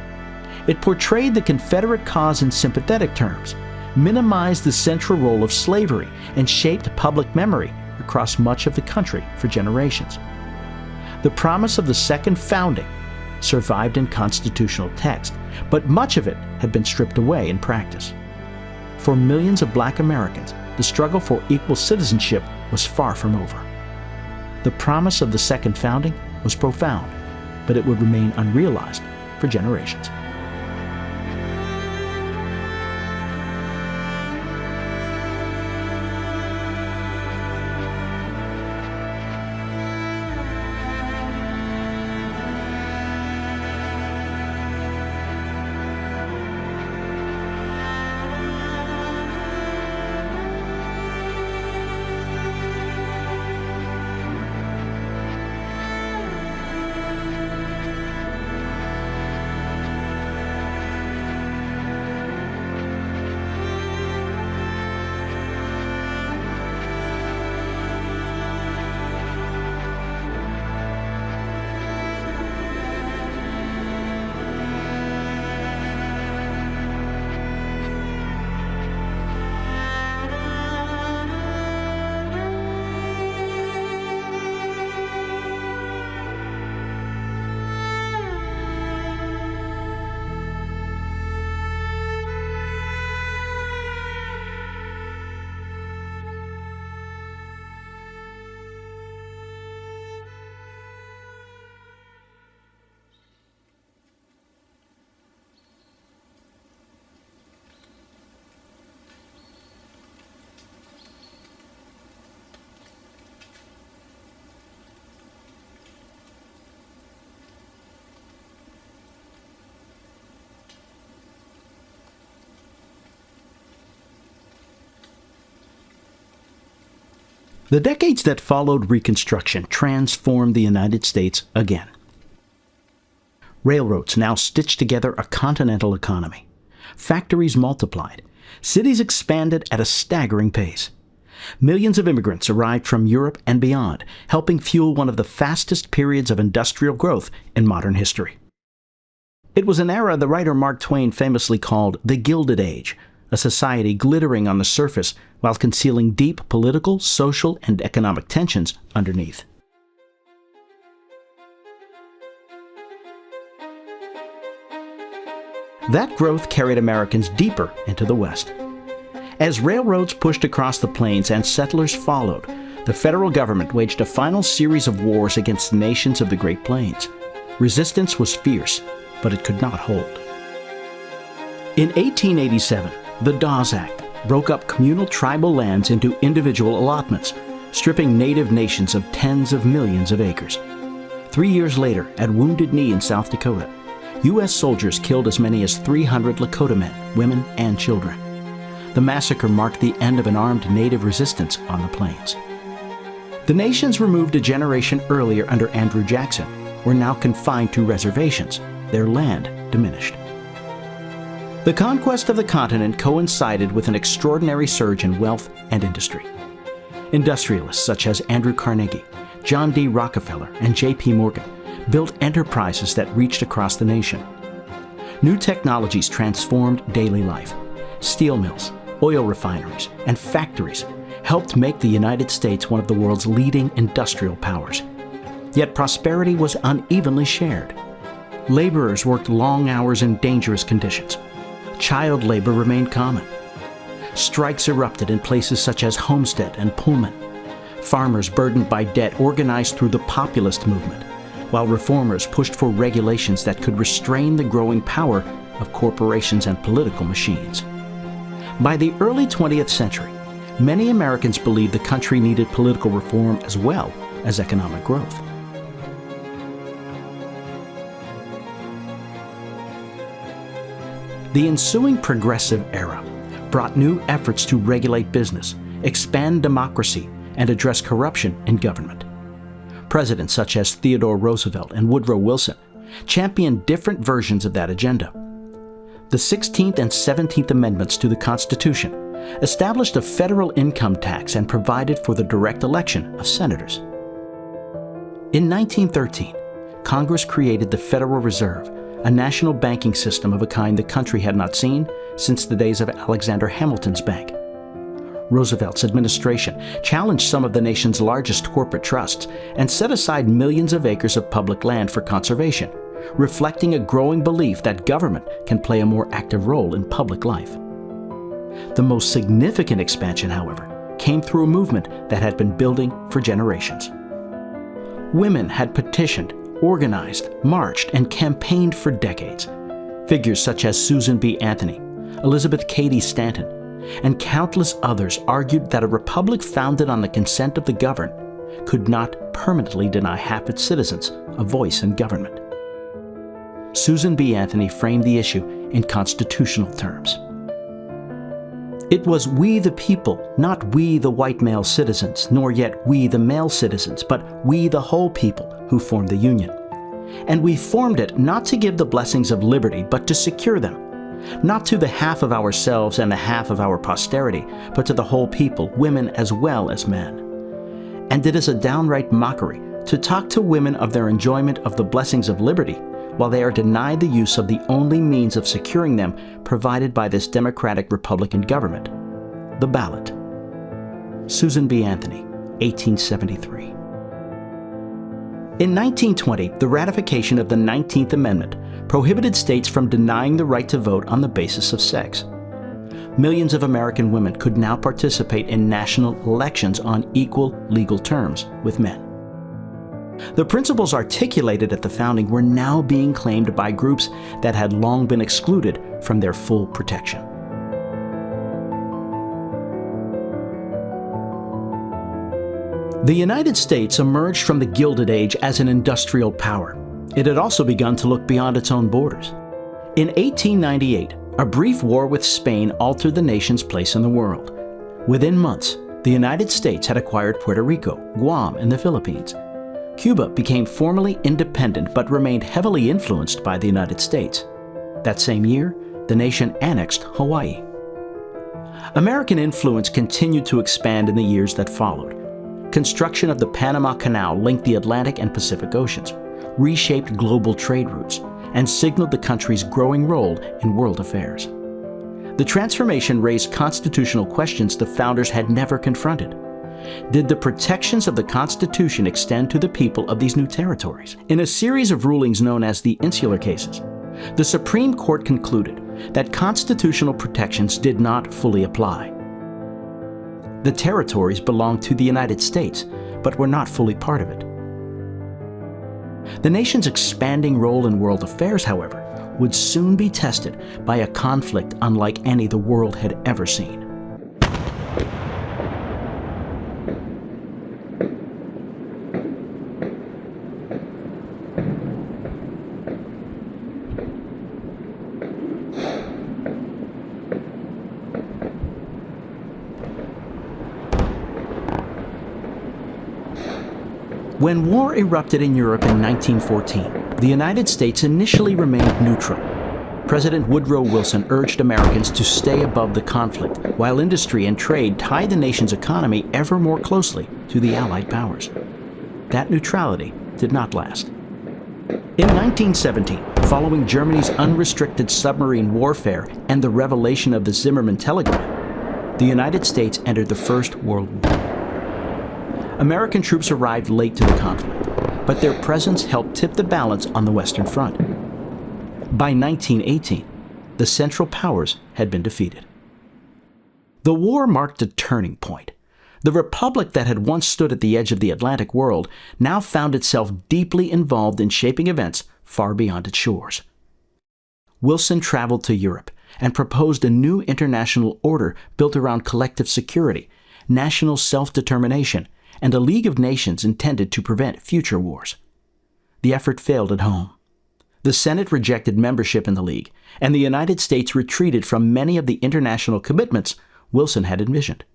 Speaker 1: It portrayed the Confederate cause in sympathetic terms, minimized the central role of slavery, and shaped public memory across much of the country for generations. The promise of the Second Founding survived in constitutional text, but much of it had been stripped away in practice. For millions of Black Americans, the struggle for equal citizenship was far from over. The promise of the Second Founding was profound, but it would remain unrealized for generations. The decades that followed Reconstruction transformed the United States again. Railroads now stitched together a continental economy. Factories multiplied. Cities expanded at a staggering pace. Millions of immigrants arrived from Europe and beyond, helping fuel one of the fastest periods of industrial growth in modern history. It was an era the writer Mark Twain famously called the Gilded Age, a society glittering on the surface while concealing deep political, social, and economic tensions underneath. That growth carried Americans deeper into the West. As railroads pushed across the plains and settlers followed, the federal government waged a final series of wars against the nations of the Great Plains. Resistance was fierce, but it could not hold. In 1887, the Dawes Act broke up communal tribal lands into individual allotments, stripping native nations of tens of millions of acres. 3 years later, at Wounded Knee in South Dakota, U.S. soldiers killed as many as 300 Lakota men, women, and children. The massacre marked the end of an armed native resistance on the plains. The nations removed a generation earlier under Andrew Jackson were now confined to reservations, their land diminished. The conquest of the continent coincided with an extraordinary surge in wealth and industry. Industrialists such as Andrew Carnegie, John D. Rockefeller, and J.P. Morgan built enterprises that reached across the nation. New technologies transformed daily life. Steel mills, oil refineries, and factories helped make the United States one of the world's leading industrial powers. Yet prosperity was unevenly shared. Laborers worked long hours in dangerous conditions. Child labor remained common. Strikes erupted in places such as Homestead and Pullman. Farmers burdened by debt organized through the populist movement, while reformers pushed for regulations that could restrain the growing power of corporations and political machines. By the early 20th century, many Americans believed the country needed political reform as well as economic growth. The ensuing progressive era brought new efforts to regulate business, expand democracy, and address corruption in government. Presidents such as Theodore Roosevelt and Woodrow Wilson championed different versions of that agenda. The 16th and 17th Amendments to the Constitution established a federal income tax and provided for the direct election of senators. In 1913, Congress created the Federal Reserve, a national banking system of a kind the country had not seen since the days of Alexander Hamilton's bank. Roosevelt's administration challenged some of the nation's largest corporate trusts and set aside millions of acres of public land for conservation, reflecting a growing belief that government can play a more active role in public life. The most significant expansion, however, came through a movement that had been building for generations. Women had petitioned, organized, marched, and campaigned for decades. Figures such as Susan B. Anthony, Elizabeth Cady Stanton, and countless others argued that a republic founded on the consent of the governed could not permanently deny half its citizens a voice in government. Susan B. Anthony framed the issue in constitutional terms. It was we the people, not we the white male citizens, nor yet we the male citizens, but we the whole people who formed the Union. And we formed it not to give the blessings of liberty, but to secure them, not to the half of ourselves and the half of our posterity, but to the whole people, women as well as men. And it is a downright mockery to talk to women of their enjoyment of the blessings of liberty, while they are denied the use of the only means of securing them provided by this democratic Republican government, the ballot. Susan B. Anthony, 1873. In 1920, the ratification of the 19th Amendment prohibited states from denying the right to vote on the basis of sex. Millions of American women could now participate in national elections on equal legal terms with men. The principles articulated at the founding were now being claimed by groups that had long been excluded from their full protection. The United States emerged from the Gilded Age as an industrial power. It had also begun to look beyond its own borders. In 1898, a brief war with Spain altered the nation's place in the world. Within months, the United States had acquired Puerto Rico, Guam, and the Philippines. Cuba became formally independent but remained heavily influenced by the United States. That same year, the nation annexed Hawaii. American influence continued to expand in the years that followed. Construction of the Panama Canal linked the Atlantic and Pacific Oceans, reshaped global trade routes, and signaled the country's growing role in world affairs. The transformation raised constitutional questions the founders had never confronted. Did the protections of the Constitution extend to the people of these new territories? In a series of rulings known as the Insular Cases, the Supreme Court concluded that constitutional protections did not fully apply. The territories belonged to the United States, but were not fully part of it. The nation's expanding role in world affairs, however, would soon be tested by a conflict unlike any the world had ever seen. When war erupted in Europe in 1914, the United States initially remained neutral. President Woodrow Wilson urged Americans to stay above the conflict, while industry and trade tied the nation's economy ever more closely to the Allied powers. That neutrality did not last. In 1917, following Germany's unrestricted submarine warfare and the revelation of the Zimmermann telegram, the United States entered the First World War. American troops arrived late to the conflict, but their presence helped tip the balance on the Western Front. By 1918, the Central Powers had been defeated. The war marked a turning point. The republic that had once stood at the edge of the Atlantic world now found itself deeply involved in shaping events far beyond its shores. Wilson traveled to Europe and proposed a new international order built around collective security, national self-determination, and a League of Nations intended to prevent future wars. The effort failed at home. The Senate rejected membership in the League, and the United States retreated from many of the international commitments Wilson had envisioned.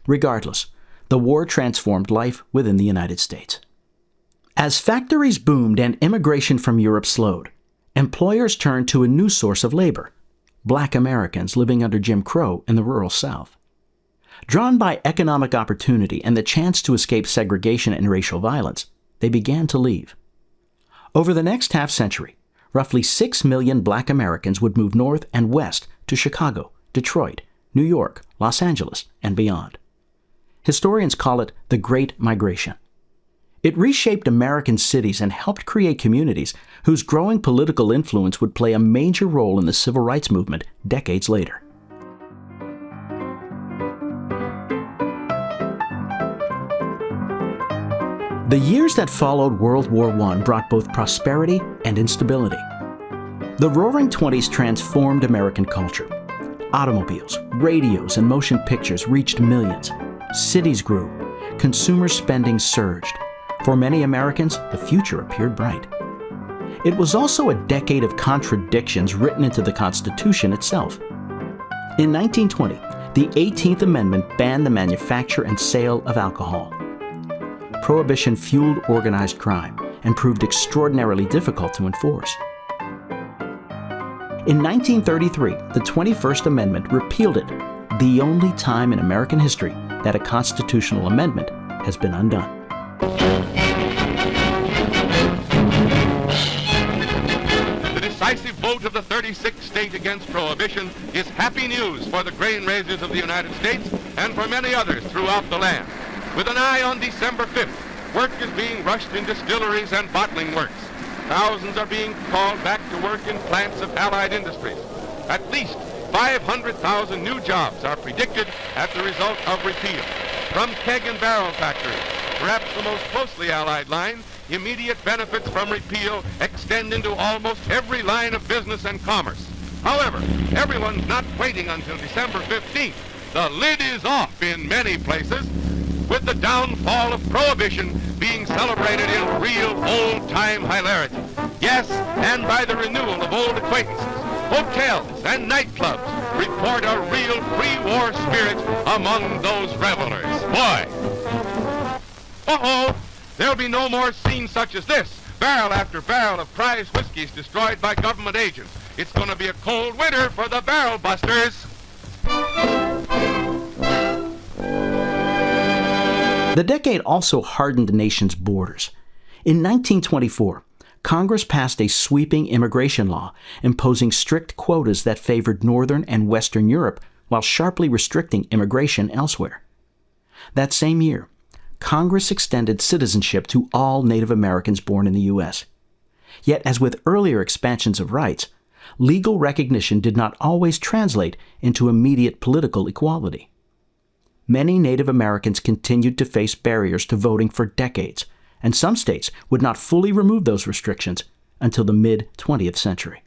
Speaker 1: Regardless, the war transformed life within the United States. As factories boomed and immigration from Europe slowed, employers turned to a new source of labor: Black Americans living under Jim Crow in the rural South. Drawn by economic opportunity and the chance to escape segregation and racial violence, they began to leave. Over the next half-century, roughly 6 million black Americans would move north and west to Chicago, Detroit, New York, Los Angeles, and beyond. Historians call it the Great Migration. It reshaped American cities and helped create communities whose growing political influence would play a major role in the civil rights movement decades later. The years that followed World War I brought both prosperity and instability. The Roaring Twenties transformed American culture. Automobiles, radios, and motion pictures reached millions. Cities grew. Consumer spending surged. For many Americans, the future appeared bright. It was also a decade of contradictions written into the Constitution itself. In 1920, the 18th Amendment banned the manufacture and sale of alcohol. Prohibition fueled organized crime and proved extraordinarily difficult to enforce. In 1933, the 21st Amendment repealed it, the only time in American history that a constitutional amendment has been undone.
Speaker 2: The decisive vote of the 36th state against prohibition is happy news for the grain raisers of the United States and for many others throughout the land. With an eye on December 5th, work is being rushed in distilleries and bottling works. Thousands are being called back to work in plants of allied industries. At least 500,000 new jobs are predicted as the result of repeal. From keg and barrel factories, perhaps the most closely allied line, immediate benefits from repeal extend into almost every line of business and commerce. However, everyone's not waiting until December 15th. The lid is off in many places, with the downfall of prohibition being celebrated in real old-time hilarity. Yes, and by the renewal of old acquaintances. Hotels and nightclubs report a real pre-war spirit among those revelers. Boy! Uh-oh! There'll be no more scenes such as this. Barrel after barrel of prize whiskeys destroyed by government agents. It's going to be a cold winter for the barrel busters.
Speaker 1: The decade also hardened the nation's borders. In 1924, Congress passed a sweeping immigration law imposing strict quotas that favored Northern and Western Europe while sharply restricting immigration elsewhere. That same year, Congress extended citizenship to all Native Americans born in the U.S. Yet, as with earlier expansions of rights, legal recognition did not always translate into immediate political equality. Many Native Americans continued to face barriers to voting for decades, and some states would not fully remove those restrictions until the mid-20th century.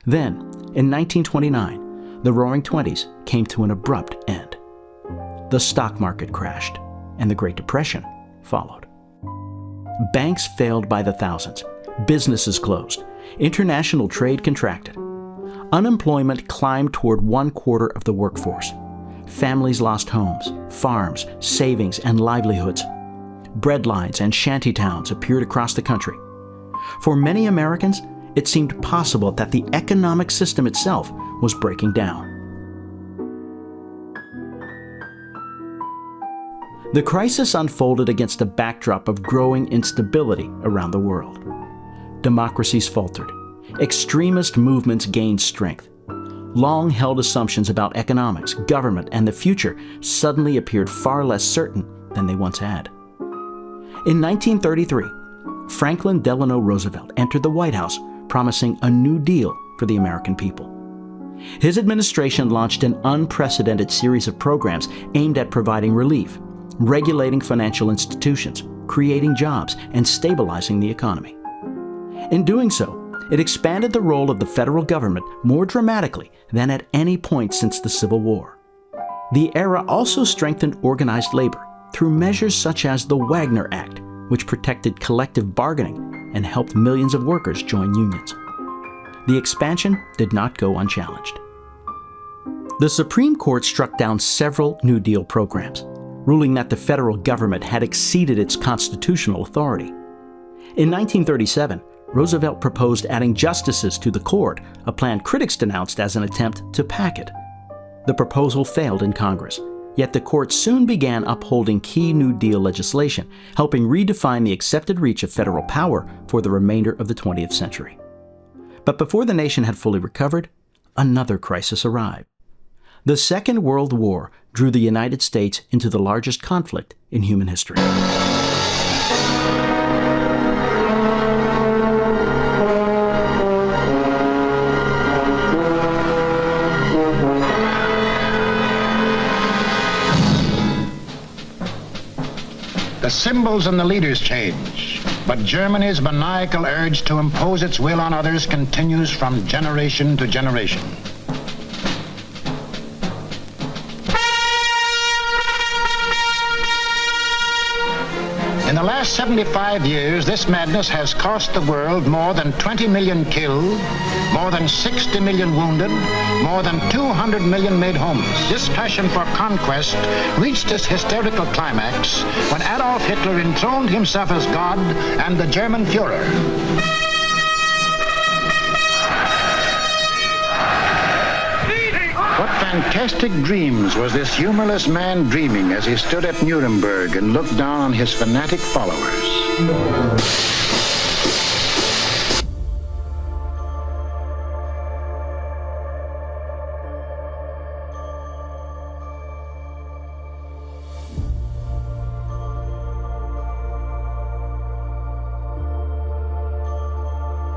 Speaker 1: Then, in 1929, the Roaring Twenties came to an abrupt end. The stock market crashed, and the Great Depression followed. Banks failed by the thousands, businesses closed, international trade contracted. Unemployment climbed toward 1/4 of the workforce. Families lost homes, farms, savings, and livelihoods. Breadlines and shantytowns appeared across the country. For many Americans, it seemed possible that the economic system itself was breaking down. The crisis unfolded against a backdrop of growing instability around the world. Democracies faltered. Extremist movements gained strength. Long-held assumptions about economics, government, and the future suddenly appeared far less certain than they once had. In 1933, Franklin Delano Roosevelt entered the White House promising a New Deal for the American people. His administration launched an unprecedented series of programs aimed at providing relief, regulating financial institutions, creating jobs, and stabilizing the economy. In doing so, it expanded the role of the federal government more dramatically than at any point since the Civil War. The era also strengthened organized labor through measures such as the Wagner Act, which protected collective bargaining and helped millions of workers join unions. The expansion did not go unchallenged. The Supreme Court struck down several New Deal programs, ruling that the federal government had exceeded its constitutional authority. In 1937, Roosevelt proposed adding justices to the court, a plan critics denounced as an attempt to pack it. The proposal failed in Congress, yet the court soon began upholding key New Deal legislation, helping redefine the accepted reach of federal power for the remainder of the 20th century. But before the nation had fully recovered, another crisis arrived. The Second World War drew the United States into the largest conflict in human history.
Speaker 3: The symbols and the leaders change, but Germany's maniacal urge to impose its will on others continues from generation to generation. In the last 75 years, this madness has cost the world more than 20 million killed, more than 60 million wounded, more than 200 million made homeless. This passion for conquest reached its hysterical climax when Adolf Hitler enthroned himself as God and the German Führer. What fantastic dreams was this humorless man dreaming as he stood at Nuremberg and looked down on his fanatic followers?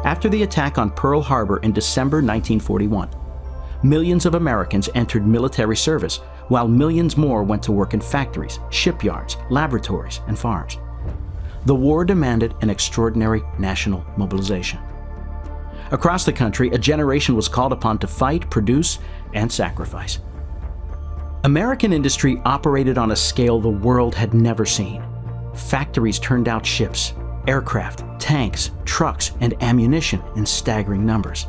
Speaker 1: After the attack on Pearl Harbor in December 1941, millions of Americans entered military service, while millions more went to work in factories, shipyards, laboratories, and farms. The war demanded an extraordinary national mobilization. Across the country, a generation was called upon to fight, produce, and sacrifice. American industry operated on a scale the world had never seen. Factories turned out ships, aircraft, tanks, trucks, and ammunition in staggering numbers.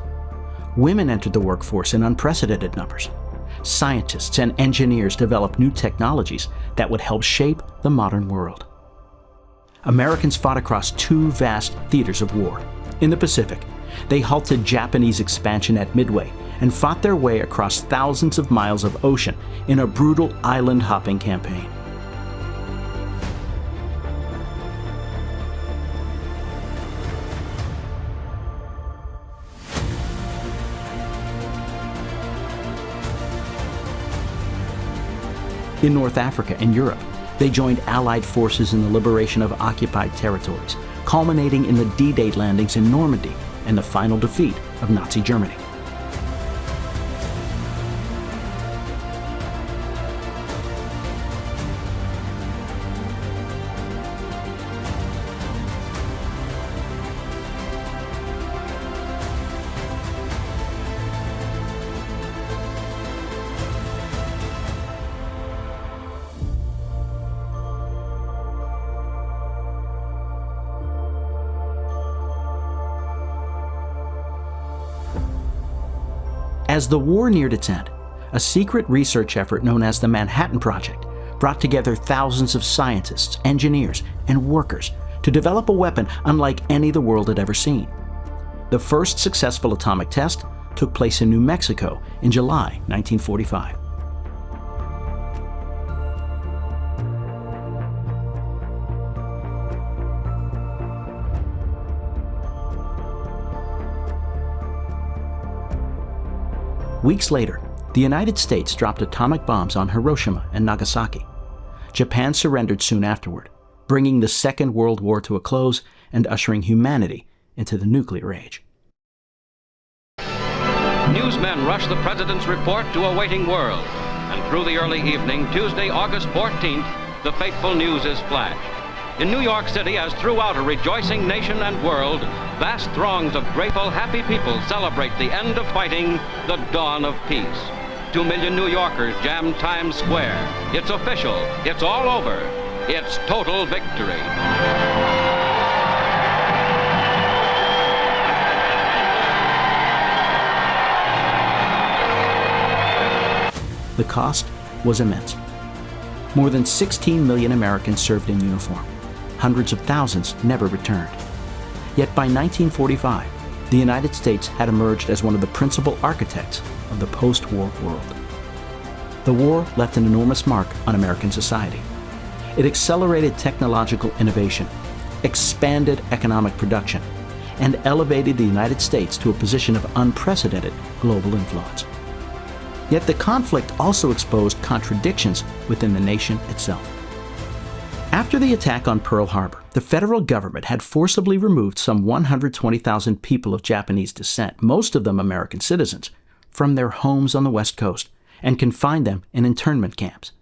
Speaker 1: Women entered the workforce in unprecedented numbers. Scientists and engineers developed new technologies that would help shape the modern world. Americans fought across two vast theaters of war. In the Pacific, they halted Japanese expansion at Midway and fought their way across thousands of miles of ocean in a brutal island-hopping campaign. In North Africa and Europe, they joined Allied forces in the liberation of occupied territories, culminating in the D-Day landings in Normandy and the final defeat of Nazi Germany. As the war neared its end, a secret research effort known as the Manhattan Project brought together thousands of scientists, engineers, and workers to develop a weapon unlike any the world had ever seen. The first successful atomic test took place in New Mexico in July 1945. Weeks later, the United States dropped atomic bombs on Hiroshima and Nagasaki. Japan surrendered soon afterward, bringing the Second World War to a close and ushering humanity into the nuclear age.
Speaker 4: Newsmen rushed the president's report to a waiting world, and through the early evening, Tuesday, August 14th, the fateful news is flashed. In New York City, as throughout a rejoicing nation and world, vast throngs of grateful, happy people celebrate the end of fighting, the dawn of peace. 2 million New Yorkers jam Times Square. It's official. It's all over. It's total victory.
Speaker 1: The cost was immense. More than 16 million Americans served in uniform. Hundreds of thousands never returned. Yet by 1945, the United States had emerged as one of the principal architects of the post-war world. The war left an enormous mark on American society. It accelerated technological innovation, expanded economic production, and elevated the United States to a position of unprecedented global influence. Yet the conflict also exposed contradictions within the nation itself. After the attack on Pearl Harbor, the federal government had forcibly removed some 120,000 people of Japanese descent, most of them American citizens, from their homes on the West Coast and confined them in internment camps.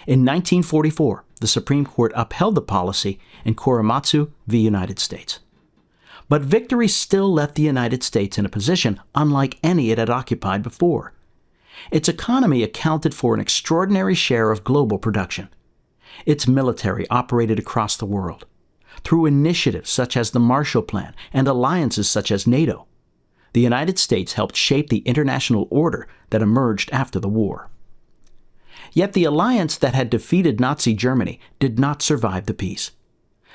Speaker 1: In 1944, the Supreme Court upheld the policy in Korematsu v. United States. But victory still left the United States in a position unlike any it had occupied before. Its economy accounted for an extraordinary share of global production. Its military operated across the world. Through initiatives such as the Marshall Plan and alliances such as NATO, the United States helped shape the international order that emerged after the war. Yet the alliance that had defeated Nazi Germany did not survive the peace.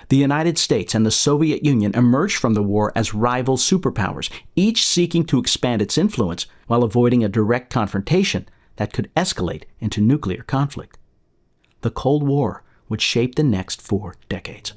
Speaker 1: The United States and the Soviet Union emerged from the war as rival superpowers, each seeking to expand its influence while avoiding a direct confrontation that could escalate into nuclear conflict. The Cold War would shape the next 4 decades.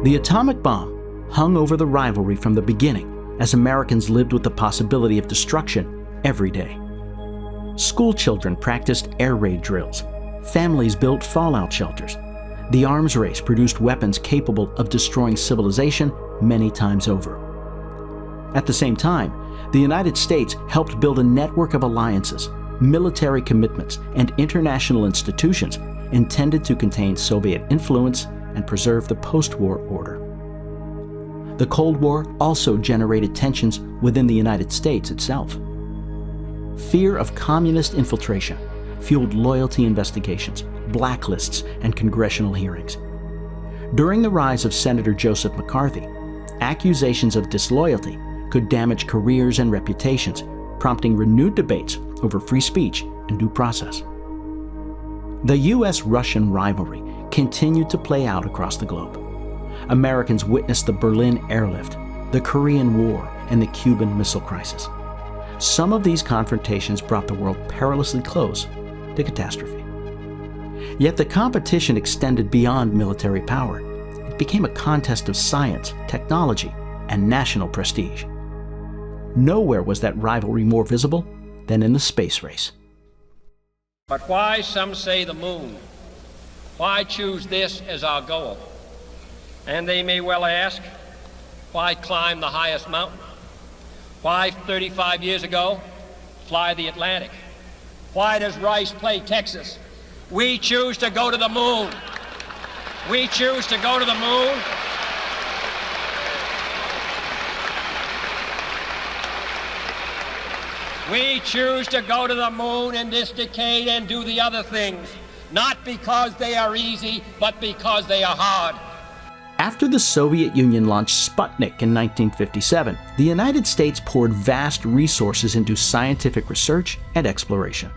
Speaker 1: The atomic bomb hung over the rivalry from the beginning as Americans lived with the possibility of destruction every day. School children practiced air raid drills. Families built fallout shelters. The arms race produced weapons capable of destroying civilization many times over. At the same time, the United States helped build a network of alliances, military commitments, and international institutions intended to contain Soviet influence and preserve the post-war order. The Cold War also generated tensions within the United States itself. Fear of communist infiltration fueled loyalty investigations, blacklists, and congressional hearings. During the rise of Senator Joseph McCarthy, accusations of disloyalty could damage careers and reputations, prompting renewed debates over free speech and due process. The U.S.-Russian rivalry continued to play out across the globe. Americans witnessed the Berlin airlift, the Korean War, and the Cuban Missile Crisis. Some of these confrontations brought the world perilously close to catastrophe. Yet the competition extended beyond military power. It became a contest of science, technology, and national prestige. Nowhere was that rivalry more visible than in the space race.
Speaker 5: But why, some say, the moon? Why choose this as our goal? And they may well ask, why climb the highest mountain? Why, 35 years ago, fly the Atlantic? Why does Rice play Texas? We choose to go to the moon. We choose to go to the moon. We choose to go to the moon in this decade and do the other things, not because they are easy, but because they are hard.
Speaker 1: After the Soviet Union launched Sputnik in 1957, the United States poured vast resources into scientific research and exploration.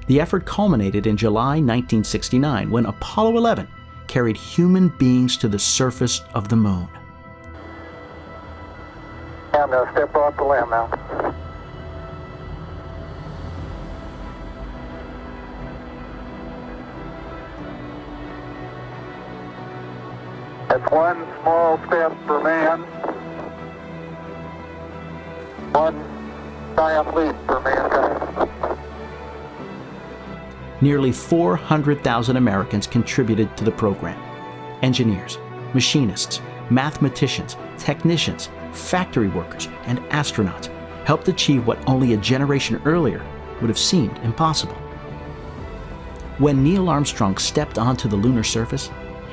Speaker 1: The effort culminated in July 1969 when Apollo 11 carried human beings to the surface of the moon.
Speaker 6: I'm going to step off the limb now. That's one small step for man, one giant leap for mankind.
Speaker 1: Nearly 400,000 Americans contributed to the program. Engineers, machinists, mathematicians, technicians, factory workers, and astronauts helped achieve what only a generation earlier would have seemed impossible. When Neil Armstrong stepped onto the lunar surface,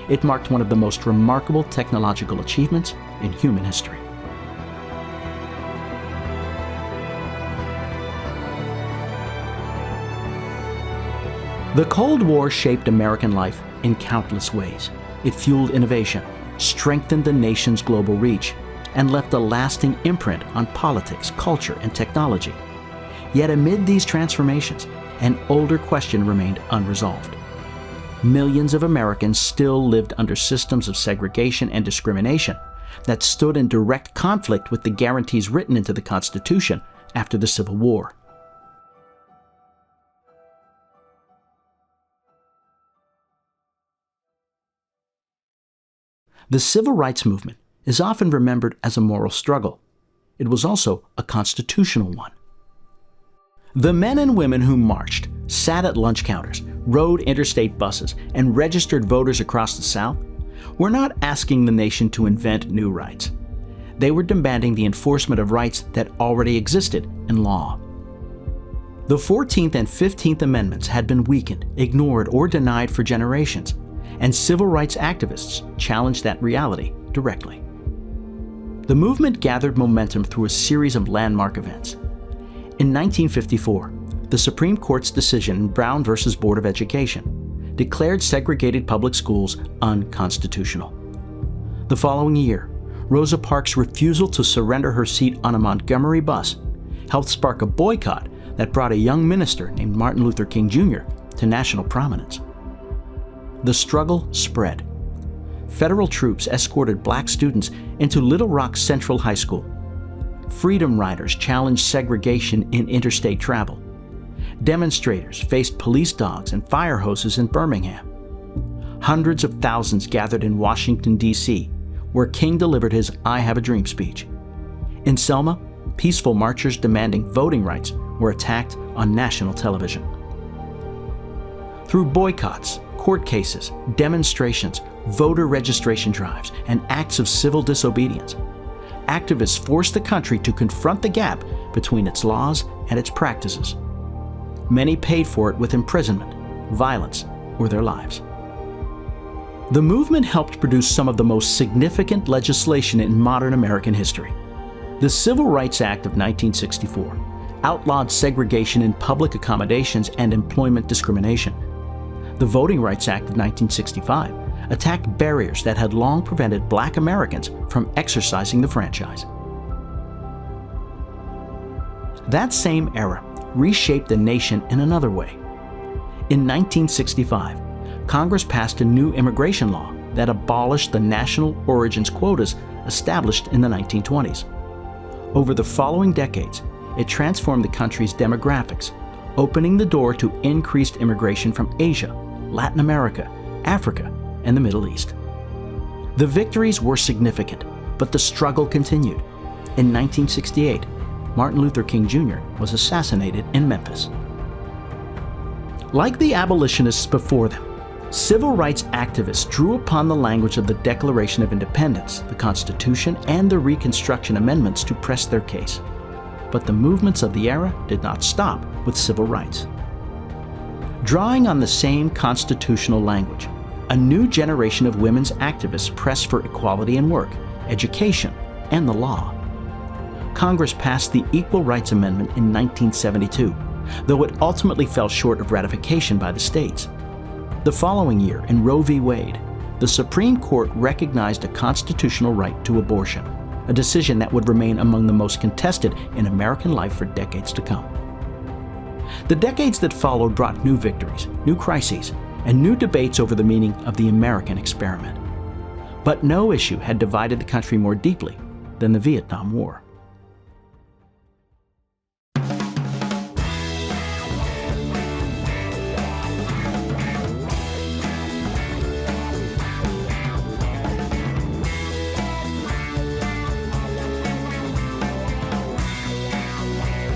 Speaker 1: it marked one of the most remarkable technological achievements in human history. The Cold War shaped American life in countless ways. It fueled innovation, strengthened the nation's global reach, and left a lasting imprint on politics, culture, and technology. Yet amid these transformations, an older question remained unresolved. Millions of Americans still lived under systems of segregation and discrimination that stood in direct conflict with the guarantees written into the Constitution after the Civil War. The civil rights movement is often remembered as a moral struggle. It was also a constitutional one. The men and women who marched, sat at lunch counters, rode interstate buses, and registered voters across the South were not asking the nation to invent new rights. They were demanding the enforcement of rights that already existed in law. The 14th and 15th Amendments had been weakened, ignored, or denied for generations, and civil rights activists challenged that reality directly. The movement gathered momentum through a series of landmark events. In 1954, the Supreme Court's decision in Brown v. Board of Education declared segregated public schools unconstitutional. The following year, Rosa Parks' refusal to surrender her seat on a Montgomery bus helped spark a boycott that brought a young minister named Martin Luther King Jr. to national prominence. The struggle spread. Federal troops escorted black students into Little Rock Central High School. Freedom riders challenged segregation in interstate travel. Demonstrators faced police dogs and fire hoses in Birmingham. Hundreds of thousands gathered in Washington, D.C., where King delivered his I Have a Dream speech. In Selma, peaceful marchers demanding voting rights were attacked on national television. Through boycotts, court cases, demonstrations, voter registration drives, and acts of civil disobedience, activists forced the country to confront the gap between its laws and its practices. Many paid for it with imprisonment, violence, or their lives. The movement helped produce some of the most significant legislation in modern American history. The Civil Rights Act of 1964 outlawed segregation in public accommodations and employment discrimination. The Voting Rights Act of 1965 attacked barriers that had long prevented Black Americans from exercising the franchise. That same era reshaped the nation in another way. In 1965, Congress passed a new immigration law that abolished the national origins quotas established in the 1920s. Over the following decades, it transformed the country's demographics, opening the door to increased immigration from Asia, Latin America, Africa, and the Middle East. The victories were significant, but the struggle continued. In 1968, Martin Luther King Jr. was assassinated in Memphis. Like the abolitionists before them, civil rights activists drew upon the language of the Declaration of Independence, the Constitution, and the Reconstruction amendments to press their case. But the movements of the era did not stop with civil rights. Drawing on the same constitutional language, a new generation of women's activists pressed for equality in work, education, and the law. Congress passed the Equal Rights Amendment in 1972, though it ultimately fell short of ratification by the states. The following year, in Roe v. Wade, the Supreme Court recognized a constitutional right to abortion, a decision that would remain among the most contested in American life for decades to come. The decades that followed brought new victories, new crises, and new debates over the meaning of the American experiment. But no issue had divided the country more deeply than the Vietnam War.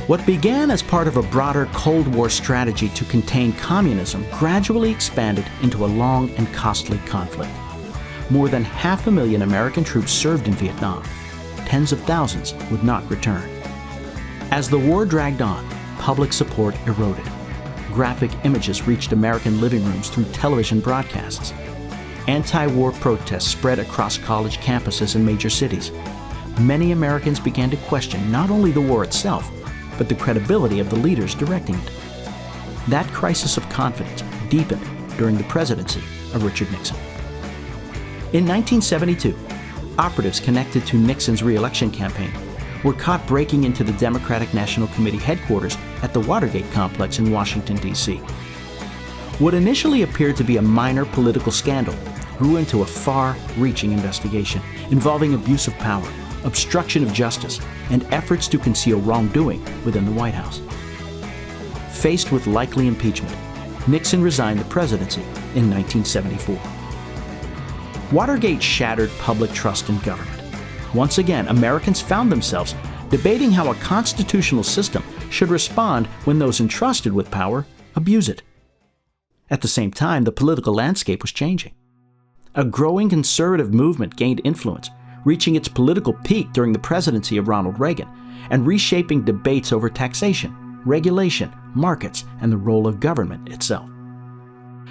Speaker 1: What began as part of a broader Cold War strategy to contain communism gradually expanded into a long and costly conflict. More than 500,000 American troops served in Vietnam. Tens of thousands would not return. As the war dragged on, public support eroded. Graphic images reached American living rooms through television broadcasts. Anti-war protests spread across college campuses in major cities. Many Americans began to question not only the war itself, but the credibility of the leaders directing it. That crisis of confidence deepened during the presidency of Richard Nixon. In 1972, operatives connected to Nixon's re-election campaign were caught breaking into the Democratic National Committee headquarters at the Watergate complex in Washington, D.C. What initially appeared to be a minor political scandal grew into a far-reaching investigation involving abuse of power, obstruction of justice, and efforts to conceal wrongdoing within the White House. Faced with likely impeachment, Nixon resigned the presidency in 1974. Watergate shattered public trust in government. Once again, Americans found themselves debating how a constitutional system should respond when those entrusted with power abuse it. At the same time, the political landscape was changing. A growing conservative movement gained influence, reaching its political peak during the presidency of Ronald Reagan, and reshaping debates over taxation, regulation, markets, and the role of government itself.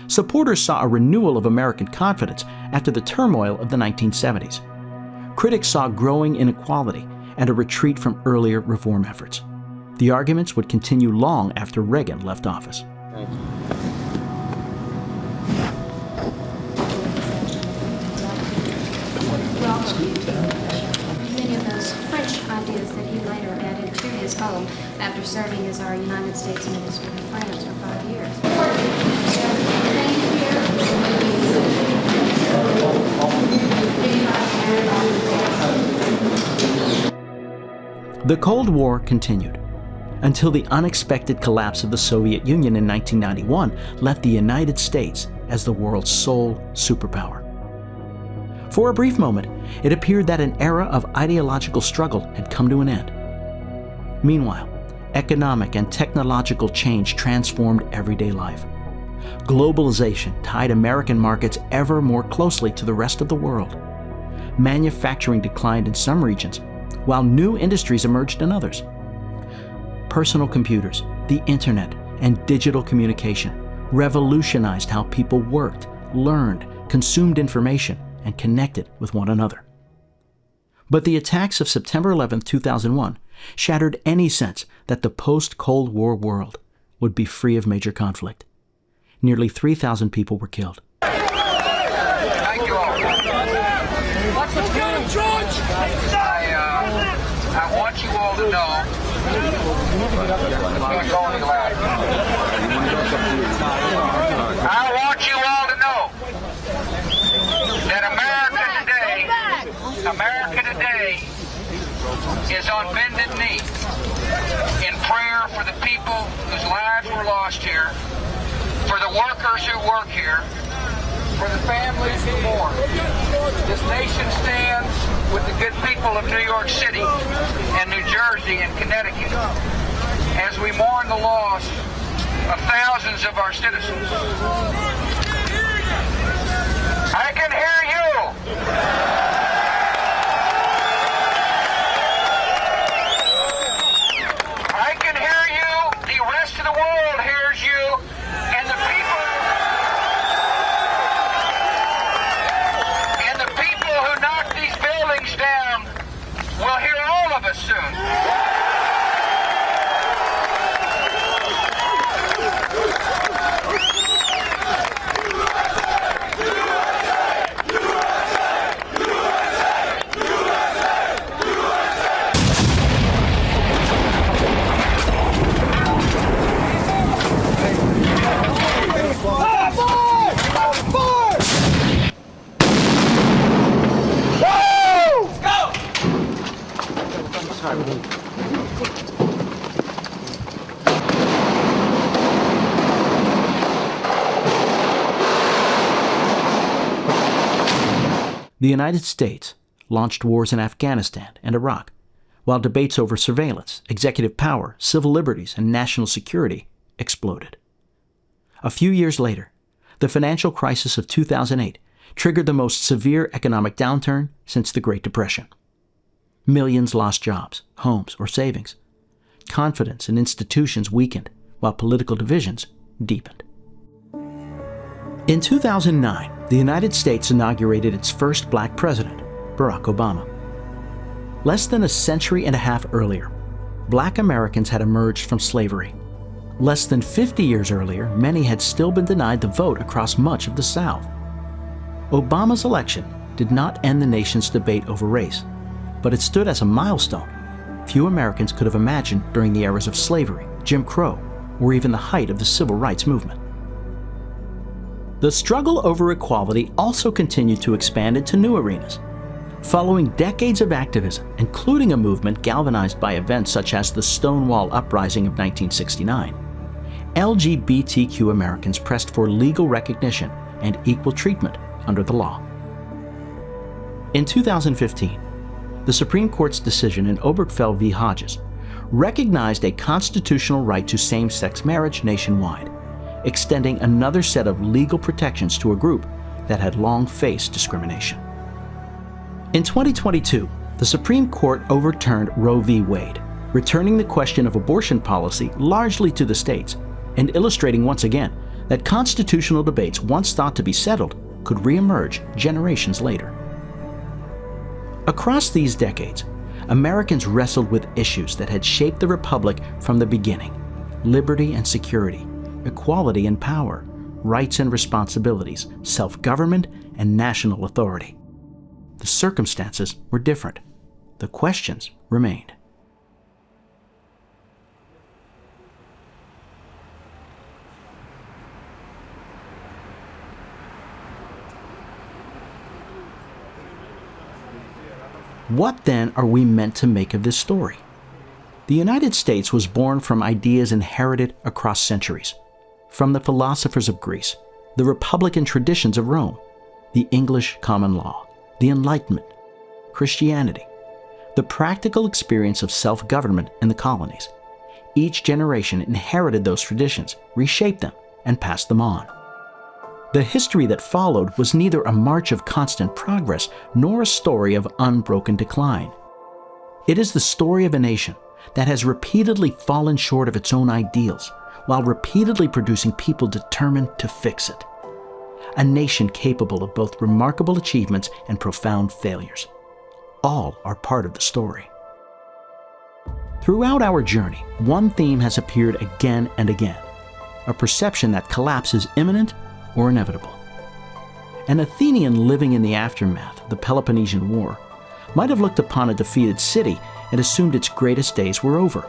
Speaker 1: Supporters saw a renewal of American confidence after the turmoil of the 1970s. Critics saw growing inequality and a retreat from earlier reform efforts. The arguments would continue long after Reagan left office.
Speaker 7: Many of those French ideas that he later added to his home after serving as our United States Minister to France for 5 years.
Speaker 1: The Cold War continued until the unexpected collapse of the Soviet Union in 1991 left the United States as the world's sole superpower. For a brief moment, it appeared that an era of ideological struggle had come to an end. Meanwhile, economic and technological change transformed everyday life. Globalization tied American markets ever more closely to the rest of the world. Manufacturing declined in some regions, while new industries emerged in others. Personal computers, the internet, and digital communication revolutionized how people worked, learned, consumed information, and connected with one another. But the attacks of September 11, 2001 shattered any sense that the post-Cold War world would be free of major conflict. Nearly 3,000 people were killed.
Speaker 8: Thank you all. Let's get him, George! I want you all to know. Can't go any louder. I want you all to know that America today is on bended knee in prayer for the people whose lives were lost here, for the workers who work here, for the families who mourn. This nation stands with the good people of New York City and New Jersey and Connecticut as we mourn the loss of thousands of our citizens. I can hear you. I can hear you. The rest of the world hears you. And the people who knock these buildings down will hear all of us soon.
Speaker 1: The United States launched wars in Afghanistan and Iraq, while debates over surveillance, executive power, civil liberties, and national security exploded. A few years later, the financial crisis of 2008 triggered the most severe economic downturn since the Great Depression. Millions lost jobs, homes, or savings. Confidence in institutions weakened, while political divisions deepened. In 2009, the United States inaugurated its first black president, Barack Obama. Less than a century and a half earlier, black Americans had emerged from slavery. Less than 50 years earlier, many had still been denied the vote across much of the South. Obama's election did not end the nation's debate over race, but it stood as a milestone few Americans could have imagined during the eras of slavery, Jim Crow, or even the height of the civil rights movement. The struggle over equality also continued to expand into new arenas. Following decades of activism, including a movement galvanized by events such as the Stonewall Uprising of 1969, LGBTQ Americans pressed for legal recognition and equal treatment under the law. In 2015, the Supreme Court's decision in Obergefell v. Hodges recognized a constitutional right to same-sex marriage nationwide, extending another set of legal protections to a group that had long faced discrimination. In 2022, the Supreme Court overturned Roe v. Wade, returning the question of abortion policy largely to the states and illustrating once again that constitutional debates once thought to be settled could reemerge generations later. Across these decades, Americans wrestled with issues that had shaped the Republic from the beginning: liberty and security, equality and power, rights and responsibilities, self-government and national authority. The circumstances were different. The questions remained. What then are we meant to make of this story? The United States was born from ideas inherited across centuries, from the philosophers of Greece, the Republican traditions of Rome, the English common law, the Enlightenment, Christianity, the practical experience of self-government in the colonies. Each generation inherited those traditions, reshaped them, and passed them on. The history that followed was neither a march of constant progress nor a story of unbroken decline. It is the story of a nation that has repeatedly fallen short of its own ideals while repeatedly producing people determined to fix it. A nation capable of both remarkable achievements and profound failures. All are part of the story. Throughout our journey, one theme has appeared again and again: a perception that collapse is imminent or inevitable. An Athenian living in the aftermath of the Peloponnesian War might have looked upon a defeated city and assumed its greatest days were over.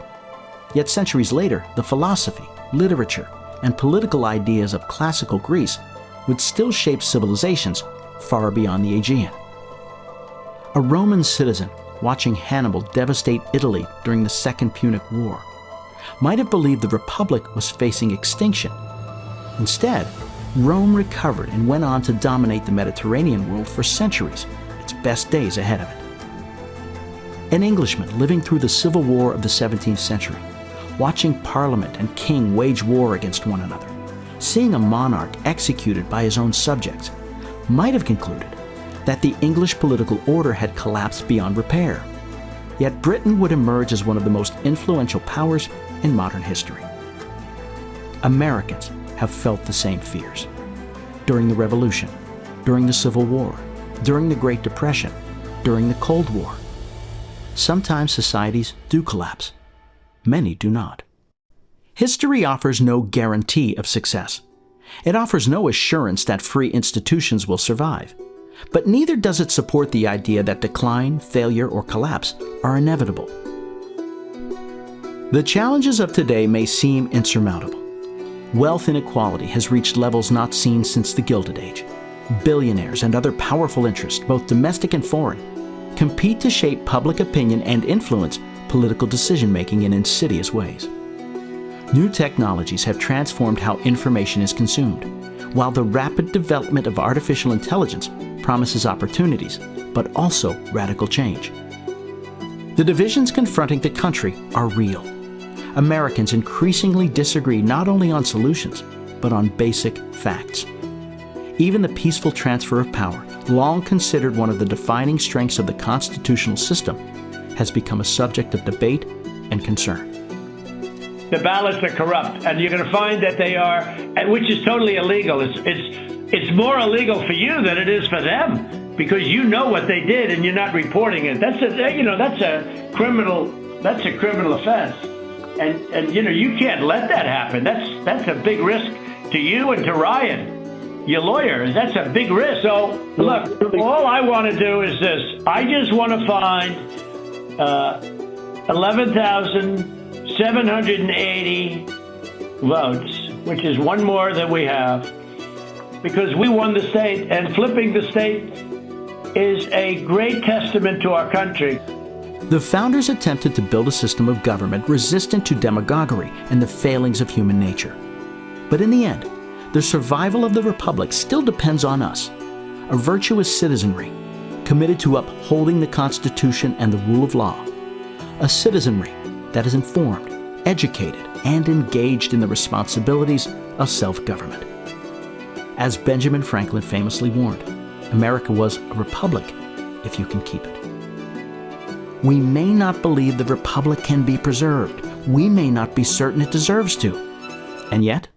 Speaker 1: Yet centuries later, the philosophy, literature, and political ideas of classical Greece would still shape civilizations far beyond the Aegean. A Roman citizen watching Hannibal devastate Italy during the Second Punic War might have believed the Republic was facing extinction. Instead, Rome recovered and went on to dominate the Mediterranean world for centuries, its best days ahead of it. An Englishman living through the Civil War of the 17th century, watching Parliament and King wage war against one another, seeing a monarch executed by his own subjects, might have concluded that the English political order had collapsed beyond repair. Yet Britain would emerge as one of the most influential powers in modern history. Americans have felt the same fears. During the Revolution, during the Civil War, during the Great Depression, during the Cold War. Sometimes societies do collapse. Many do not. History offers no guarantee of success. It offers no assurance that free institutions will survive. But neither does it support the idea that decline, failure, or collapse are inevitable. The challenges of today may seem insurmountable. Wealth inequality has reached levels not seen since the Gilded Age. Billionaires and other powerful interests, both domestic and foreign, compete to shape public opinion and influence political decision-making in insidious ways. New technologies have transformed how information is consumed, while the rapid development of artificial intelligence promises opportunities, but also radical change. The divisions confronting the country are real. Americans increasingly disagree not only on solutions, but on basic facts. Even the peaceful transfer of power, long considered one of the defining strengths of the constitutional system, has become a subject of debate and concern.
Speaker 9: The ballots are corrupt, and you're going to find that they are, which is totally illegal. It's more illegal for you than it is for them, because you know what they did and you're not reporting it. That's a criminal offense. And you can't let that happen. That's a big risk to you and to Ryan, your lawyer. That's a big risk. So look, all I want to do is this. I just want to find 11,780 votes, which is one more than we have, because we won the state, and flipping the state is a great testament to our country.
Speaker 1: The founders attempted to build a system of government resistant to demagoguery and the failings of human nature. But in the end, the survival of the Republic still depends on us, a virtuous citizenry, committed to upholding the Constitution and the rule of law, a citizenry that is informed, educated, and engaged in the responsibilities of self-government. As Benjamin Franklin famously warned, America was a republic if you can keep it. We may not believe the republic can be preserved. We may not be certain it deserves to. And yet,